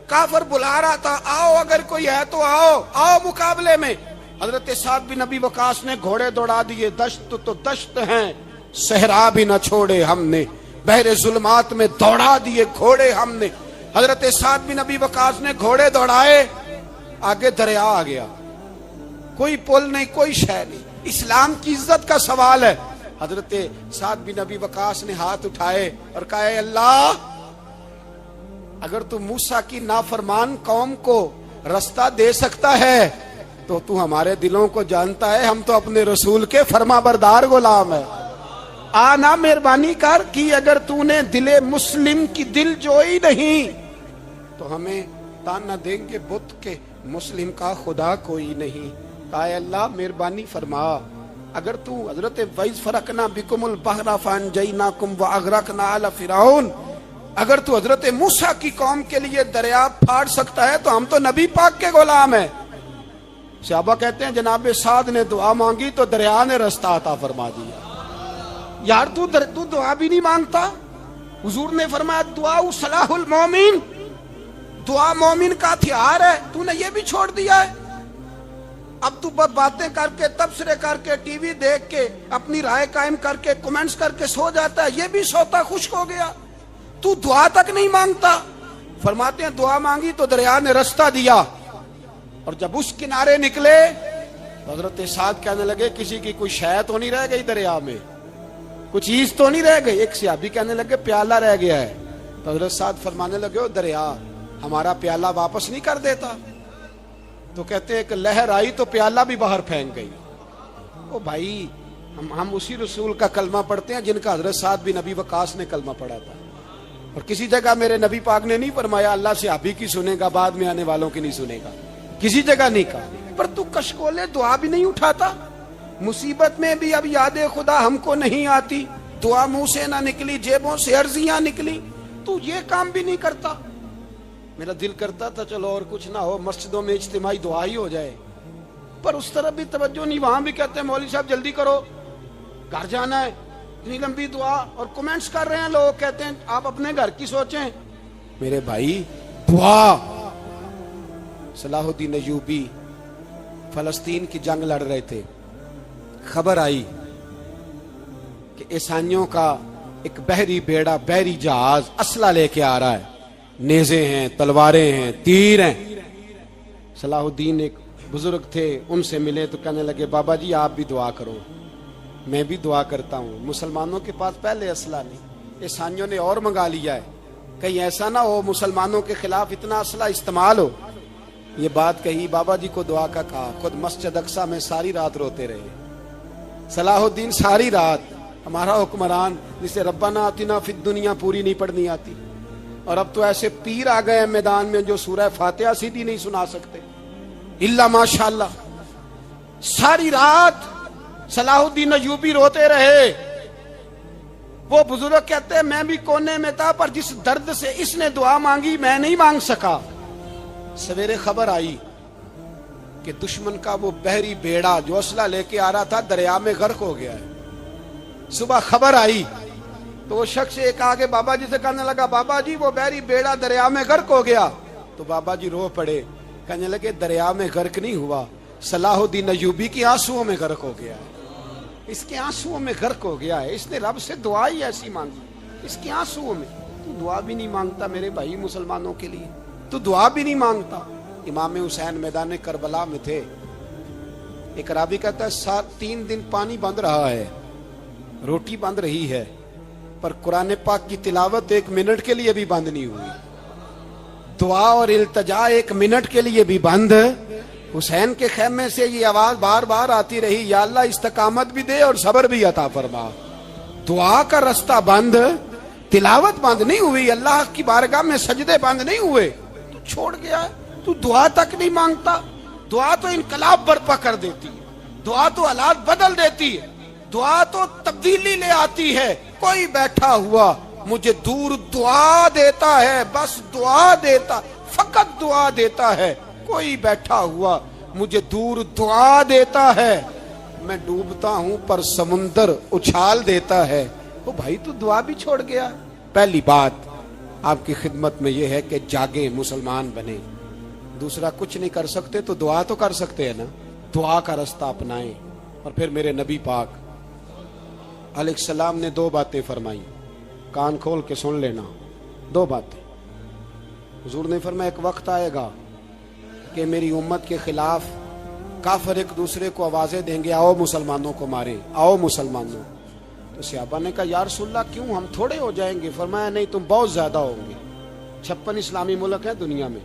کافر بلا رہا تھا آؤ اگر کوئی ہے تو آؤ, آؤ مقابلے میں. حضرت سعد بن ابی وقاص نے گھوڑے دوڑا دیے, دشت تو دشت ہیں صحرا بھی نہ چھوڑے ہم نے, بحر ظلمات میں دوڑا دیے گھوڑے ہم نے. حضرت سعد بن ابی وقاص نے گھوڑے دوڑائے, آگے دریا آ گیا, کوئی پل نہیں کوئی شے نہیں. اسلام کی عزت کا سوال ہے. حضرت سعد بن ابی وقاص نے ہاتھ اٹھائے اور کہا اے اللہ اگر تو موسیٰ کی نافرمان قوم کو رستہ دے سکتا ہے تو ہمارے دلوں کو جانتا ہے, ہم تو اپنے رسول کے فرما بردار غلام ہیں. آنا مہربانی کر کی اگر تو نے دل مسلم کی دل جوئی نہیں تو ہمیں تانا دیں گے بت کے مسلم کا خدا کوئی نہیں. کہا اے اللہ مہربانی فرما اگر تو حضرت وَإِذْ فَرَقْنَا بِكُمُ الْبَحْرَ فَأَنْجَيْنَاكُمْ وَأَغْرَقْنَا آلَ فِرْعَوْنَ, اگر تو حضرت موسیٰ کی قوم کے لیے دریا پھاڑ سکتا ہے تو ہم تو نبی پاک کے غلام ہیں. صحابہ کہتے ہیں جناب سعد نے دعا مانگی تو دریا نے رستہ عطا فرما دیا. یار تو دعا بھی نہیں مانگتا. حضور نے فرمایا دعا صلاح المومن, دعا مومن کا ہتھیار ہے, تو نے یہ بھی چھوڑ دیا ہے. اب تو باتیں کر کے تبصرے کر کے ٹی وی دیکھ کے اپنی رائے قائم کر کے کمنٹس کر کے سو جاتا ہے, یہ بھی سوتا خشک ہو گیا. تو دعا تک نہیں مانگتا. فرماتے ہیں دعا مانگی تو دریا نے رستہ دیا, اور جب اس کنارے نکلے حضرت سعد کہنے لگے کسی کی کوئی شے تو نہیں رہ گئی دریا میں, کچھ چیز تو نہیں رہ گئی. ایک صحابی کہنے لگے پیالہ رہ گیا ہے. تو حضرت سعد فرمانے لگے او دریا ہمارا پیالہ واپس نہیں کر دیتا. تو کہتے ہیں کہ لہر آئی تو پیالہ بھی باہر پھینک گئی. او بھائی ہم اسی رسول کا کلمہ پڑھتے ہیں جن کا حضرت سعد بن ابی وقاص نے کلمہ پڑھا تھا. اور کسی جگہ میرے نبی پاک نے نہیں فرمایا اللہ صحابی کی سنے گا بعد میں آنے والوں کی نہیں سنے گا, کسی جگہ نہیں کہا. پر تو کشکولے دعا بھی نہیں اٹھاتا. مصیبت میں بھی اب یاد خدا ہم کو نہیں آتی, دعا منہ سے نہ نکلی جیبوں سے عرضیاں نکلی, تو یہ کام بھی نہیں کرتا. میرا دل کرتا تھا چلو اور کچھ نہ ہو مسجدوں میں اجتماعی دعا ہی ہو جائے, پر اس طرف بھی توجہ نہیں. وہاں بھی کہتے ہیں مولوی صاحب جلدی کرو گھر جانا ہے, اتنی لمبی دعا, اور کمنٹس کر رہے ہیں لوگ کہتے ہیں آپ اپنے گھر کی سوچیں. میرے بھائی دعا. صلاح الدین ایوبی فلسطین کی جنگ لڑ رہے تھے, خبر آئی کہ عیسائیوں کا ایک بحری بیڑا بحری جہاز اسلحہ لے کے آ رہا ہے, نیزے ہیں تلواریں ہیں تیر ہیں. صلاح الدین ایک بزرگ تھے, ان سے ملے تو کہنے لگے بابا جی آپ بھی دعا کرو. میں بھی دعا کرتا ہوں. مسلمانوں کے پاس پہلے اسلحہ نہیں, عیسائیوں نے اور منگا لیا ہے, کہیں ایسا نہ ہو مسلمانوں کے خلاف اتنا اسلحہ استعمال ہو. یہ بات کہی, بابا جی کو دعا کا کہا, خود مسجد اقصی میں ساری رات روتے رہے. صلاح الدین ساری رات, ہمارا حکمران جسے ربنا آتنا فی الدنیا پوری نہیں پڑھنی آتی, اور اب تو ایسے پیر آ گئے میدان میں جو سورہ فاتحہ سیدھی نہیں سنا سکتے الا ماشاءاللہ. ساری رات صلاح الدین ایوبی روتے رہے. وہ بزرگ کہتے ہیں میں بھی کونے میں تھا, پر جس درد سے اس نے دعا مانگی میں نہیں مانگ سکا. سویرے خبر آئی کہ دشمن کا وہ بحری بیڑا جو اسلحہ لے کے آ رہا تھا دریا میں غرق ہو گیا ہے. صبح خبر آئی تو وہ شخص ایک آگے بابا جی سے کہنے لگا بابا جی وہ بحری بیڑا دریا میں غرق ہو گیا. تو بابا جی رو پڑے, کہنے لگے دریا میں غرق نہیں ہوا, صلاح الدین ایوبی کی آنسوؤں میں غرق ہو گیا ہے. اس کے آنسوؤں میں غرق ہو گیا ہے, اس نے رب سے دعا ہی ایسی مانگی اس کے آنسوؤں میں. تو دعا بھی نہیں مانگتا میرے بھائی مسلمانوں کے لیے, تو دعا بھی نہیں مانگتا. امام حسین میدان کربلا میں تھے, ایک راوی کہتا ہے 3 دن پانی بند رہا ہے, روٹی بند رہی ہے, پر قرآن پاک کی تلاوت 1 منٹ کے لیے بھی بند نہیں ہوئی, دعا اور التجا 1 منٹ کے لیے بھی بند حسین کے خیمے سے یہ آواز بار بار آتی رہی، یا اللہ استقامت بھی دے اور صبر بھی عطا فرما۔ دعا کا رستہ بند، تلاوت بند نہیں ہوئی، اللہ کی بارگاہ میں سجدے بند نہیں ہوئے، تو چھوڑ گیا ہے۔ تو دعا تک نہیں مانگتا؟ دعا تو انقلاب برپا کر دیتی ہے، دعا تو حالات بدل دیتی ہے، دعا تو تبدیلی لے آتی ہے۔ کوئی بیٹھا ہوا مجھے دور دعا دیتا ہے، بس دعا دیتا، فقط دعا دیتا ہے۔ کوئی بیٹھا ہوا مجھے دور دعا دیتا ہے، میں ڈوبتا ہوں پر سمندر اچھال دیتا ہے۔ وہ بھائی تو دعا بھی چھوڑ گیا۔ پہلی بات آپ کی خدمت میں یہ ہے کہ جاگیں، مسلمان بنے۔ دوسرا کچھ نہیں کر سکتے تو دعا تو کر سکتے ہیں نا، دعا کا رستہ اپنائیں۔ اور پھر میرے نبی پاک علیہ السلام نے دو باتیں فرمائی، کان کھول کے سن لینا، دو باتیں۔ حضور نے فرمایا ایک وقت آئے گا کہ میری امت کے خلاف کافر ایک دوسرے کو آوازیں دیں گے، آؤ مسلمانوں کو ماریں، آؤ مسلمانوں۔ تو صحابہ نے کہا یا رسول اللہ کیوں، ہم تھوڑے ہو جائیں گے؟ فرمایا نہیں، تم بہت زیادہ ہوں گے۔ 56 اسلامی ملک ہیں دنیا میں،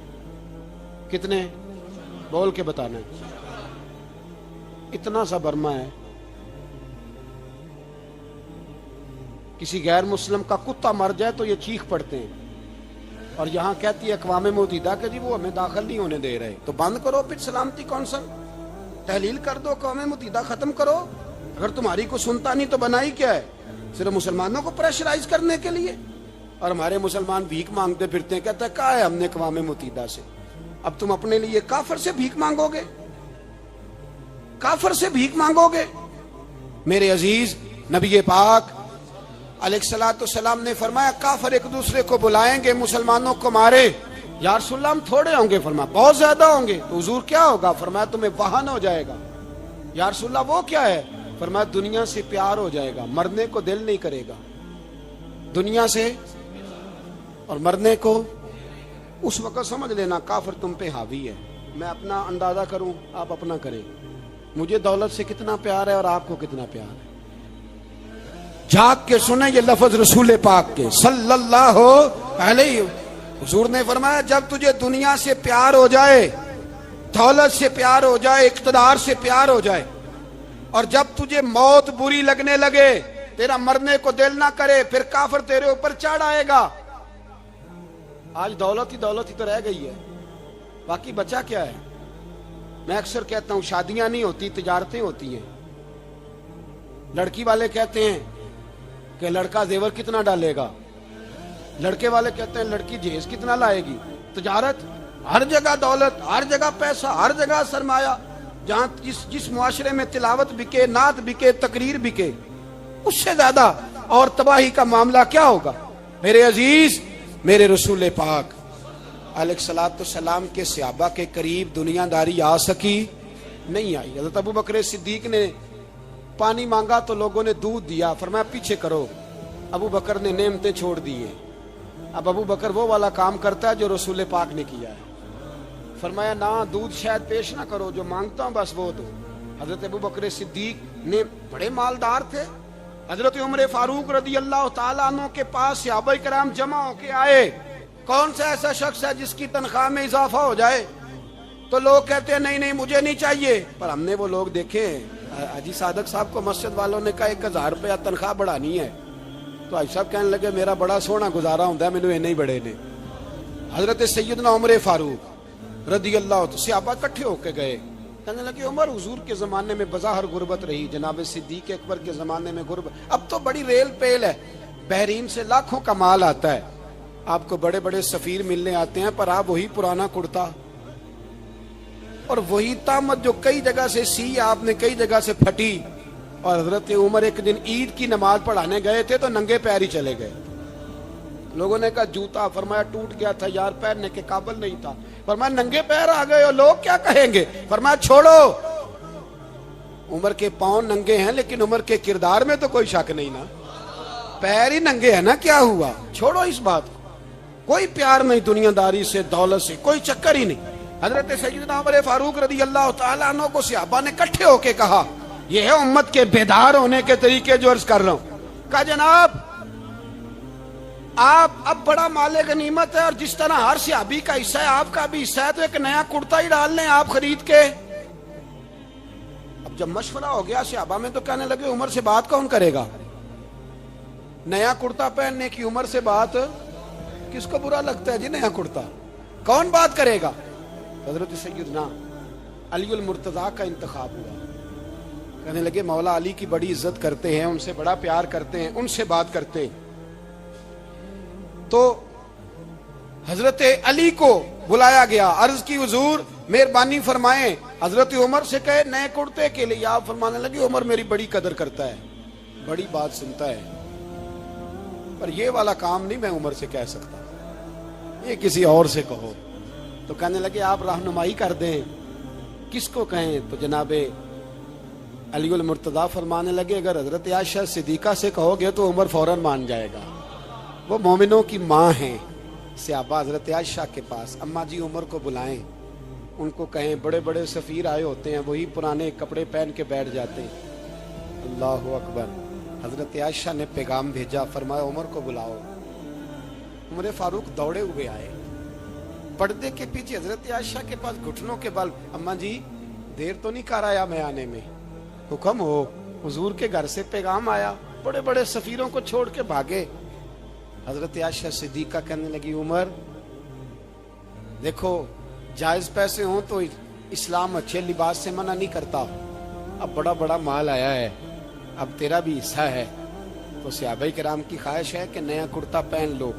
کتنے بول کے بتانا ہے؟ اتنا سا برما ہے، کسی غیر مسلم کا کتا مر جائے تو یہ چیخ پڑتے ہیں، اور یہاں کہتی ہے اقوام متحدہ کہ جی وہ ہمیں داخل نہیں ہونے دے رہے۔ تو بند کرو پھر سلامتی کونسل، تحلیل کر دو، اقوام متحدہ ختم کرو۔ اگر تمہاری کو سنتا نہیں تو بنائی کیا ہے؟ صرف مسلمانوں کو پریشرائز کرنے کے لیے۔ اور ہمارے مسلمان بھیک مانگتے پھرتے ہیں، کہتے ہیں کہا ہے ہم نے اقوام متحدہ سے۔ اب تم اپنے لیے کافر سے بھیک مانگو گے؟ کافر سے بھیک مانگو گے؟ میرے عزیز نبی پاک علیہ الصلوۃ والسلام نے فرمایا کافر ایک دوسرے کو بلائیں گے مسلمانوں کو مارے۔ یا رسول اللہ ہم تھوڑے ہوں گے؟ فرمایا بہت زیادہ ہوں گے۔ تو حضور کیا ہوگا؟ فرمایا تمہیں وہن ہو جائے گا۔ یا رسول اللہ وہ کیا ہے؟ فرمایا دنیا سے پیار ہو جائے گا، مرنے کو دل نہیں کرے گا، دنیا سے اور مرنے کو۔ اس وقت سمجھ لینا کافر تم پہ حاوی ہے۔ میں اپنا اندازہ کروں، آپ اپنا کریں، مجھے دولت سے کتنا پیار ہے اور آپ کو کتنا پیار ہے۔ جھاگ کے سنیں یہ لفظ رسول پاک کے صلی اللہ علیہ۔ حضور نے فرمایا جب تجھے دنیا سے پیار ہو جائے، دولت سے پیار ہو جائے، اقتدار سے پیار ہو جائے، اور جب تجھے موت بری لگنے لگے، تیرا مرنے کو دل نہ کرے، پھر کافر تیرے اوپر چڑھ آئے گا۔ آج دولت ہی تو رہ گئی ہے، باقی بچا کیا ہے؟ میں اکثر کہتا ہوں شادیاں نہیں ہوتی، تجارتیں ہوتی ہیں۔ لڑکی والے کہتے ہیں کہ لڑکا زیور کتنا ڈالے گا، لڑکے والے کہتے ہیں لڑکی جہیز کتنا لائے گی۔ تجارت، ہر جگہ دولت، ہر جگہ پیسہ، ہر جگہ سرمایہ۔ جہاں جس معاشرے میں تلاوت بکے، نعت بکے، تقریر بکے، اس سے زیادہ اور تباہی کا معاملہ کیا ہوگا؟ میرے عزیز، میرے رسول پاک علیہ الصلوۃ والسلام کے صحابہ کے قریب دنیا داری آ سکی نہیں آئی۔ حضرت ابو بکر صدیق نے پانی مانگا تو لوگوں نے دودھ دیا، فرمایا پیچھے کرو۔ ابو بکر نے نعمتیں چھوڑ دیے۔ اب ابو بکر وہ والا کام کرتا ہے جو رسول پاک نے کیا ہے۔ فرمایا نہ دودھ شاید پیش نہ کرو، جو مانگتا ہوں بس وہ دو۔ حضرت ابو بکر صدیق نے بڑے مالدار تھے۔ حضرت عمر فاروق رضی اللہ تعالیٰ عنہ کے پاس صحابہ کرام جمع ہو کے آئے، کون سا ایسا شخص ہے جس کی تنخواہ میں اضافہ ہو جائے؟ تو لوگ کہتے ہیں نہیں مجھے نہیں چاہیے۔ پر ہم نے وہ لوگ دیکھے، حاجی صادق صاحب کو مسجد والوں نے کہا 1000 روپیہ تنخواہ بڑھانی ہے، تو حاج صاحب کہنے لگے میرا بڑا سونا گزارا ہوتا ہے، مینوں یہ نہیں بڑے نے۔ حضرت سیدنا عمر فاروق رضی اللہ عنہ صحابہ اکٹھے ہو کے گئے، کہنے لگے عمر حضور کے زمانے میں بظاہر غربت رہی، جناب صدیق اکبر کے زمانے میں غربت، اب تو بڑی ریل پیل ہے، بحرین سے لاکھوں کا مال آتا ہے، آپ کو بڑے بڑے سفیر ملنے آتے ہیں، پر آپ وہی پرانا کرتا اور وہی طامت جو کئی جگہ سے سی آپ نے کئی جگہ سے پھٹی۔ اور حضرت عمر ایک دن عید کی نماز پڑھانے گئے تھے تو ننگے پیر ہی چلے گئے۔ لوگوں نے کہا جوتا، فرمایا ٹوٹ گیا تھا یار، پہننے کے قابل نہیں تھا۔ فرمایا ننگے پیر آ گئے اور لوگ کیا کہیں گے؟ فرمایا چھوڑو، عمر کے پاؤں ننگے ہیں لیکن عمر کے کردار میں تو کوئی شک نہیں نا، پیر ہی ننگے ہیں نا، کیا ہوا؟ چھوڑو اس بات کو، کوئی پیار نہیں دنیا داری سے، دولت سے، کوئی چکر ہی نہیں۔ حضرت سیدنا عمر فاروق رضی اللہ تعالیٰ عنہ کو صحابہ نے اکٹھے ہو کے کہا، یہ ہے امت کے بیدار ہونے کے طریقے جو عرض کر رہا ہوں۔ کہا جناب آپ اب بڑا مال غنیمت ہے اور جس طرح ہر صحابی کا حصہ ہے آپ کا بھی حصہ ہے، تو ایک نیا کرتا ہی ڈال لیں آپ خرید کے۔ اب جب مشورہ ہو گیا صحابہ میں تو کہنے لگے عمر سے بات کون کرے گا؟ نیا کرتا پہننے کی عمر سے بات کس کو برا لگتا ہے جی؟ نیا کرتا کون بات کرے گا؟ حضرت سیدنا علی المرتضیٰ کا انتخاب ہوا۔ کہنے لگے مولا علی کی بڑی عزت کرتے ہیں، ان سے بڑا پیار کرتے ہیں، ان سے بات کرتے ہیں۔ تو حضرت علی کو بلایا گیا، عرض کی حضور مہربانی فرمائیں حضرت عمر سے کہے نئے کرتے کے لیے۔ آپ فرمانے لگے عمر میری بڑی قدر کرتا ہے، بڑی بات سنتا ہے، پر یہ والا کام نہیں میں عمر سے کہہ سکتا، یہ کسی اور سے کہو۔ تو کہنے لگے آپ رہنمائی کر دیں کس کو کہیں؟ تو جناب علی المرتضیٰ فرمانے لگے اگر حضرت عائشہ صدیقہ سے کہو گے تو عمر فوراً مان جائے گا، وہ مومنوں کی ماں ہیں۔ صحابہ حضرت عائشہ کے پاس اماں جی عمر کو بلائیں، ان کو کہیں بڑے بڑے سفیر آئے ہوتے ہیں، وہی پرانے کپڑے پہن کے بیٹھ جاتے ہیں۔ اللہ اکبر۔ حضرت عائشہ نے پیغام بھیجا، فرمایا عمر کو بلاؤ۔ عمر فاروق دوڑے ہوئے آئے، پردے کے پیچھے حضرت عائشہ کے پاس گھٹنوں کے بل، اماں جی دیر تو نہیں کر آیا میں آنے میں؟ حکم ہو، حضور کے گھر سے پیغام آیا، بڑے بڑے سفیروں کو چھوڑ کے بھاگے۔ حضرت عائشہ صدیقہ کہنے لگی عمر دیکھو جائز پیسے ہوں تو اسلام اچھے لباس سے منع نہیں کرتا، اب بڑا بڑا مال آیا ہے، اب تیرا بھی حصہ ہے، تو صحابہ کرام کی خواہش ہے کہ نیا کرتا پہن لو،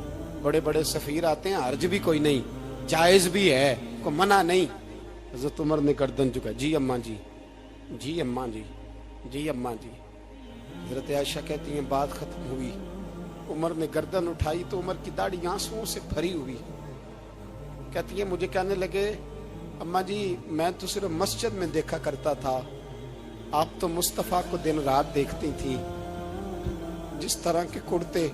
بڑے بڑے سفیر آتے ہیں، حرج بھی کوئی نہیں، جائز بھی ہے، کو منع نہیں۔ حضرت عمر نے گردن جھکا، جی اماں جی، جی اماں جی، جی اماں جی۔ حضرت عائشہ کہتی ہیں بات ختم ہوئی، عمر نے گردن اٹھائی تو عمر کی داڑھی آنسوؤں سے بھری ہوئی، کہتی ہے مجھے کہنے لگے اماں جی میں تو صرف مسجد میں دیکھا کرتا تھا، آپ تو مصطفیٰ کو دن رات دیکھتی تھی، جس طرح کے کرتے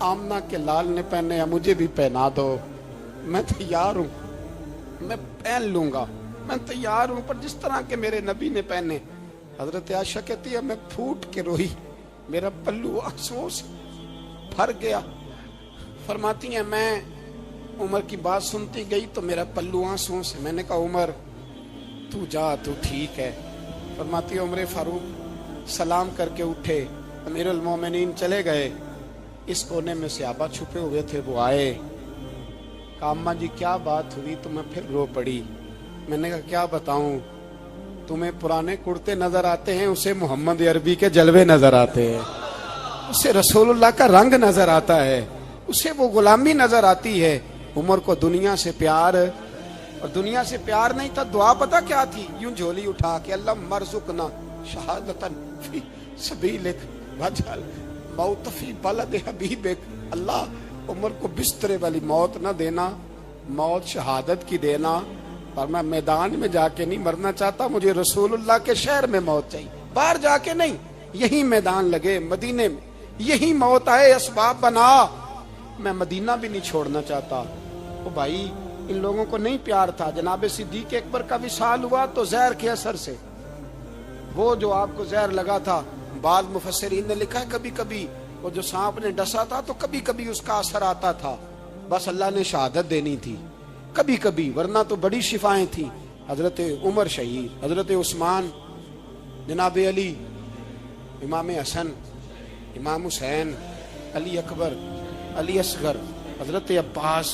آمنہ کے لال نے پہنے ہیں مجھے بھی پہنا دو، میں تیار ہوں، میں پہن لوں گا، میں تیار ہوں، پر جس طرح کے میرے نبی نے پہنے۔ حضرت عائشہ کہتی ہے میں پھوٹ کے روئی، میرا پلو آنسوؤں سے بھر گیا۔ فرماتی ہیں میں عمر کی بات سنتی گئی تو میرا پلو آنسوؤں سے، میں نے کہا عمر تو جا، تو ٹھیک ہے۔ فرماتی ہے عمر فاروق سلام کر کے اٹھے، امیر المومنین چلے گئے، اس کونے میں صحابہ چھپے ہوئے تھے، وہ آئے، کہا اماں جی کیا بات ہوئی؟ تو میں پھر رو پڑی۔ میں نے کہا کیا بتاؤں، تمہیں پرانے کرتے نظر آتے ہیں، اسے محمد عربی کے جلوے نظر آتے ہیں، اسے رسول اللہ کا رنگ نظر آتا ہے، اسے وہ غلامی نظر آتی ہے۔ عمر کو دنیا سے پیار، اور دنیا سے پیار نہیں تھا، دعا پتہ کیا تھی؟ یوں جھولی اٹھا کے اللہ مرزقنا شہادتن فی سبیلک وجعل موت فی بلد حبیبک، اللہ عمر کو بسترے والی موت نہ دینا، موت شہادت کی دینا، پر میں میدان میں جا کے نہیں مرنا چاہتا، مجھے رسول اللہ کے شہر میں موت چاہیے، باہر جا کے نہیں، یہی میدان لگے مدینے میں، یہی موت آئے، اسباب بنا، میں مدینہ بھی نہیں چھوڑنا چاہتا۔ او بھائی ان لوگوں کو نہیں پیار تھا۔ جناب صدیق اکبر کا وصال ہوا تو زہر کے اثر سے، وہ جو آپ کو زہر لگا تھا، بعض مفسرین نے لکھا ہے کبھی کبھی وہ جو سانپ نے ڈسا تھا تو کبھی کبھی اس کا اثر آتا تھا، بس اللہ نے شہادت دینی تھی کبھی کبھی، ورنہ تو بڑی شفائیں تھیں۔ حضرت عمر شہید، حضرت عثمان، جناب علی، امام حسن، امام حسین، علی اکبر، علی اصغر، حضرت عباس،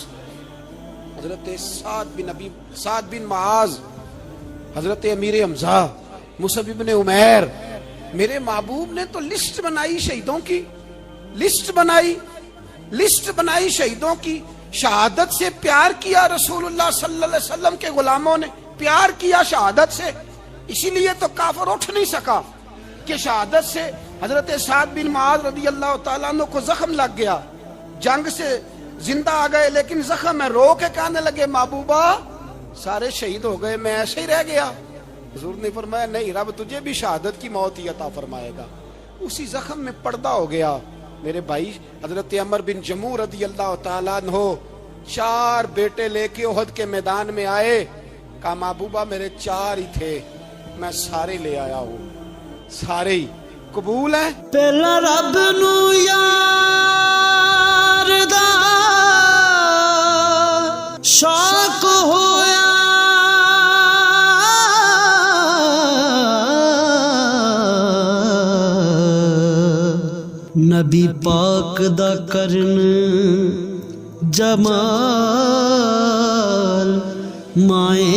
حضرت سعد بن معاذ، حضرت امیر حمزہ، مصعب بن عمیر، میرے محبوب نے تو لسٹ بنائی شہیدوں کی، لسٹ بنائی شہیدوں کی، شہادت سے پیار کیا رسول اللہ صلی اللہ علیہ وسلم کے غلاموں نے، پیار کیا شہادت سے، اسی لیے تو کافر اٹھ نہیں سکا کہ شہادت سے حضرت سعد بن معاذ رضی اللہ تعالیٰ عنہ کو زخم لگ گیا، جنگ سے زندہ آ گئے لیکن زخم میں رو کے کہنے لگے محبوبہ سارے شہید ہو گئے، میں ایسے ہی رہ گیا۔ حضور نے فرمایا نہیں، رب تجھے بھی شہادت کی موت ہی عطا فرمائے گا۔ اسی زخم میں پردہ ہو گیا۔ میرے بھائی حضرت عمر بن جموع رضی اللہ تعالیٰ عنہ 4 بیٹے لے کے احد کے میدان میں آئے، کہا محبوبہ میرے 4 ہی تھے، میں سارے لے آیا ہوں، سارے ہی قبول ہیں۔ پہلا رب نو یار دا نبی پاک دا کرن جمال مائیں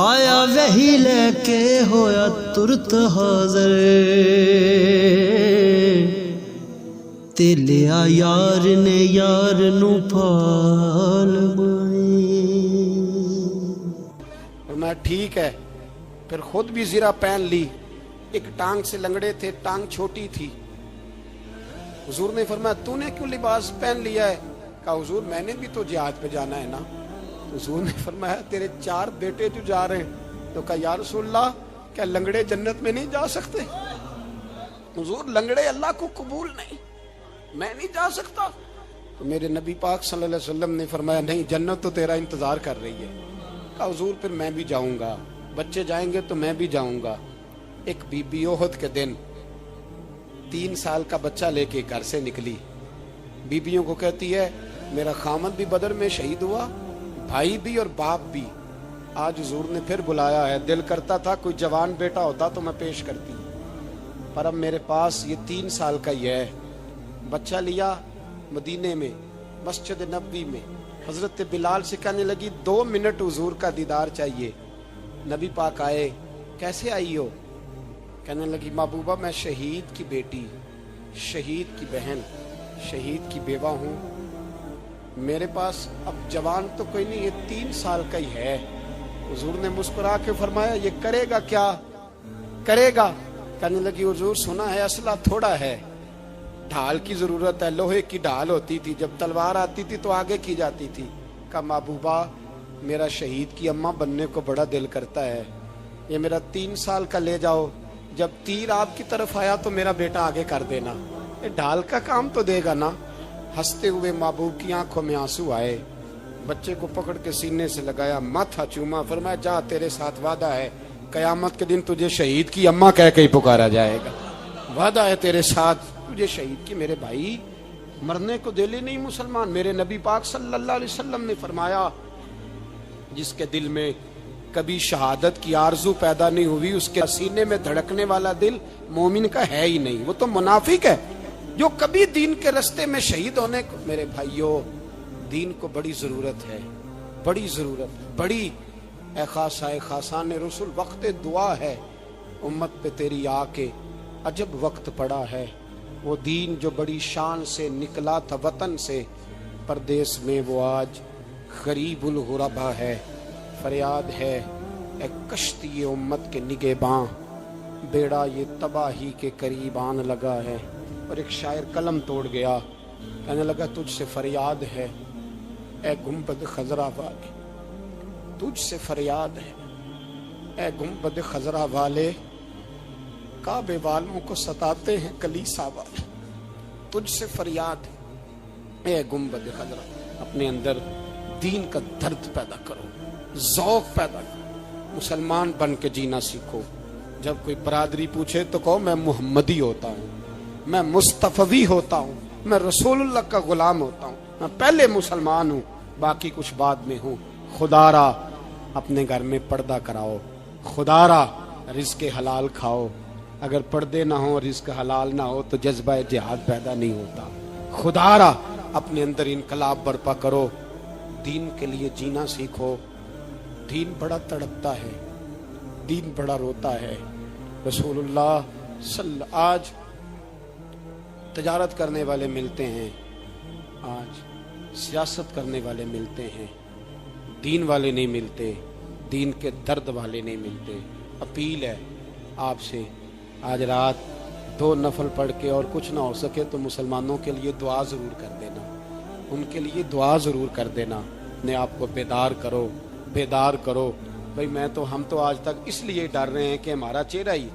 آیا وہی لے کے ہویا ترت حاضر تے لیا یار نے یار نو پال مائیں۔ اور میں ٹھیک ہے، پھر خود بھی زرہ پہن لی، ایک ٹانگ سے لنگڑے تھے، ٹانگ چھوٹی تھی۔ حضور نے فرمایا تو نے کیوں لباس پہن لیا ہے؟ کہا حضور میں نے بھی تو جہاد پہ جانا ہے نا۔ حضور نے فرمایا تیرے 4 بیٹے جو جا رہے ہیں، تو کہا یا رسول اللہ کیا لنگڑے جنت میں نہیں جا سکتے؟ حضور لنگڑے اللہ کو قبول نہیں، میں نہیں جا سکتا۔ تو میرے نبی پاک صلی اللہ علیہ وسلم نے فرمایا نہیں، جنت تو تیرا انتظار کر رہی ہے۔ کہا حضور پھر میں بھی جاؤں گا، بچے جائیں گے تو میں بھی جاؤں گا۔ ایک بی بی احد کے دن 3 سال کا بچہ لے کے گھر سے نکلی، بیبیوں کو کہتی ہے میرا خامد بھی بدر میں شہید ہوا، بھائی بھی اور باپ بھی، آج حضور نے پھر بلایا ہے، دل کرتا تھا کوئی جوان بیٹا ہوتا تو میں پیش کرتی، پر اب میرے پاس یہ 3 سال کا ہی ہے۔ بچہ لیا، مدینے میں مسجد نبوی میں حضرت بلال سے کہنے لگی 2 منٹ حضور کا دیدار چاہیے۔ نبی پاک آئے، کیسے آئی ہو؟ کہنے لگی محبوبہ میں شہید کی بیٹی، شہید کی بہن، شہید کی بیوہ ہوں، میرے پاس اب جوان تو کوئی نہیں، یہ 3 سال کا ہی ہے۔ حضور نے مسکرا کے فرمایا یہ کرے گا کیا کرے گا؟ کہنے لگی حضور سنا ہے اسلحہ تھوڑا ہے، ڈھال کی ضرورت ہے، لوہے کی ڈھال ہوتی تھی، جب تلوار آتی تھی تو آگے کی جاتی تھی۔ کہا محبوبہ میرا شہید کی اماں بننے کو بڑا دل کرتا ہے، یہ میرا 3 سال کا لے جاؤ، جب تیر آپ کی طرف آیا تو میرا بیٹا آگے کر دینا، یہ ڈھال کا کام تو دے گا نا۔ ہنستے ہوئے محبوب کی آنکھوں میں آنسو آئے، بچے کو پکڑ کے سینے سے لگایا، ماتھا چوما، فرمایا جا تیرے ساتھ وعدہ ہے قیامت کے دن تجھے شہید کی اماں کہہ کے ہی پکارا جائے گا، وعدہ ہے تیرے ساتھ تجھے شہید کی۔ میرے بھائی مرنے کو دل ہی نہیں مسلمان۔ میرے نبی پاک صلی اللہ علیہ وسلم نے فرمایا جس کے دل میں کبھی شہادت کی آرزو پیدا نہیں ہوئی، اس کے سینے میں دھڑکنے والا دل مومن کا ہے ہی نہیں، وہ تو منافق ہے۔ جو کبھی دین کے رستے میں شہید ہونے کو، میرے بھائیوں دین کو بڑی ضرورت ہے، بڑی ضرورت، بڑی اے خاصان رسول وقت دعا ہے، امت پہ تیری آ کے عجب وقت پڑا ہے۔ وہ دین جو بڑی شان سے نکلا تھا وطن سے، پردیس میں وہ آج غریب الغربا ہے۔ فریاد ہے اے کشتی امت کے نگہباں، بیڑا یہ تباہی کے قریب آن لگا ہے۔ اور ایک شاعر قلم توڑ گیا، کہنے لگا تجھ سے فریاد ہے اے گنبد خضرا والے، تجھ سے فریاد ہے اے گنبد خضرا والے، کعبے والوں کو ستاتے ہیں کلیسا والے، تجھ سے فریاد ہے اے گنبد خضرا۔ اپنے اندر دین کا درد پیدا کرو، ذوق پیدا کرو، مسلمان بن کے جینا سیکھو۔ جب کوئی برادری پوچھے تو کہو میں محمدی ہوتا ہوں، میں مصطفی ہوتا ہوں، میں رسول اللہ کا غلام ہوتا ہوں، میں پہلے مسلمان ہوں، باقی کچھ بعد میں ہوں۔ خدا را اپنے گھر میں پردہ کراؤ، خدا را رزق حلال کھاؤ، اگر پردے نہ ہو رزق حلال نہ ہو تو جذبہ جہاد پیدا نہیں ہوتا۔ خدا را اپنے اندر انقلاب برپا کرو، دین کے لیے جینا سیکھو۔ دین بڑا تڑپتا ہے، دین بڑا روتا ہے۔ رسول اللہ آج تجارت کرنے والے ملتے ہیں، آج سیاست کرنے والے ملتے ہیں، دین والے نہیں ملتے، دین کے درد والے نہیں ملتے۔ اپیل ہے آپ سے، آج رات 2 نفل پڑھ کے اور کچھ نہ ہو سکے تو مسلمانوں کے لیے دعا ضرور کر دینا، ان کے لیے دعا ضرور کر دینا، اپنے آپ کو بیدار کرو، بیدار کرو۔ بھئی ہم تو آج تک اس لیے ڈر رہے ہیں کہ ہمارا چہرہ ہی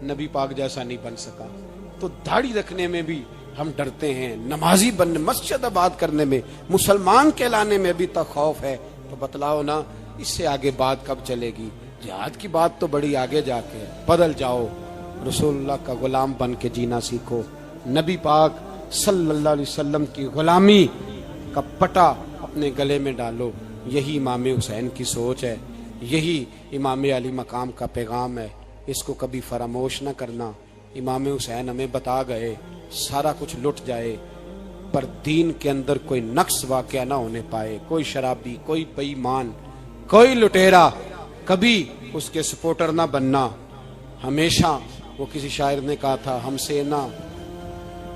نبی پاک جیسا نہیں بن سکا، تو داڑھی رکھنے میں بھی ہم ڈرتے ہیں، نمازی بننے، مسجد آباد کرنے میں، مسلمان کہلانے میں بھی تک خوف ہے۔ تو بتلاؤ نا اس سے آگے بات کب چلے گی؟ جہاد کی بات تو بڑی آگے جا کے ہے۔ بدل جاؤ، رسول اللہ کا غلام بن کے جینا سیکھو، نبی پاک صلی اللہ علیہ وسلم کی غلامی کا پٹا اپنے گلے میں ڈالو۔ یہی امام حسین کی سوچ ہے، یہی امام علی مقام کا پیغام ہے۔ اس کو کبھی فراموش نہ کرنا. امام حسین ہمیں بتا گئے سارا کچھ لٹ جائے پر دین کے اندر کوئی نقص واقعہ نہ ہونے پائے. کوئی شرابی، کوئی بے ایمان، کوئی لٹیرا کبھی اس کے سپورٹر نہ بننا. ہمیشہ وہ کسی شاعر نے کہا تھا ہم سے نہ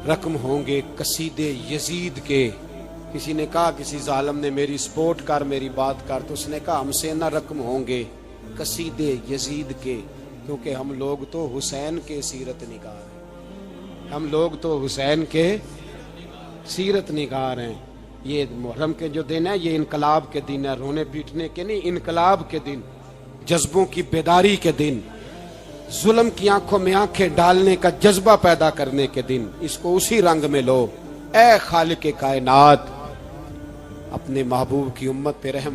رقم ہوں گے قصیدے یزید کے. کسی نے کہا کسی ظالم نے میری سپورٹ کر، میری بات کر، تو اس نے کہا ہم سے نہ رقم ہوں گے قصیدے یزید کے، کیونکہ ہم لوگ تو حسین کے سیرت نگار ہیں. ہم لوگ تو حسین کے سیرت نگار ہیں. یہ محرم کے جو دن ہے یہ انقلاب کے دن ہے، رونے پیٹنے کے نہیں، انقلاب کے دن، جذبوں کی بیداری کے دن، ظلم کی آنکھوں میں آنکھیں ڈالنے کا جذبہ پیدا کرنے کے دن. اس کو اسی رنگ میں لو. اے خالق کائنات اپنے محبوب کی امت پہ رحم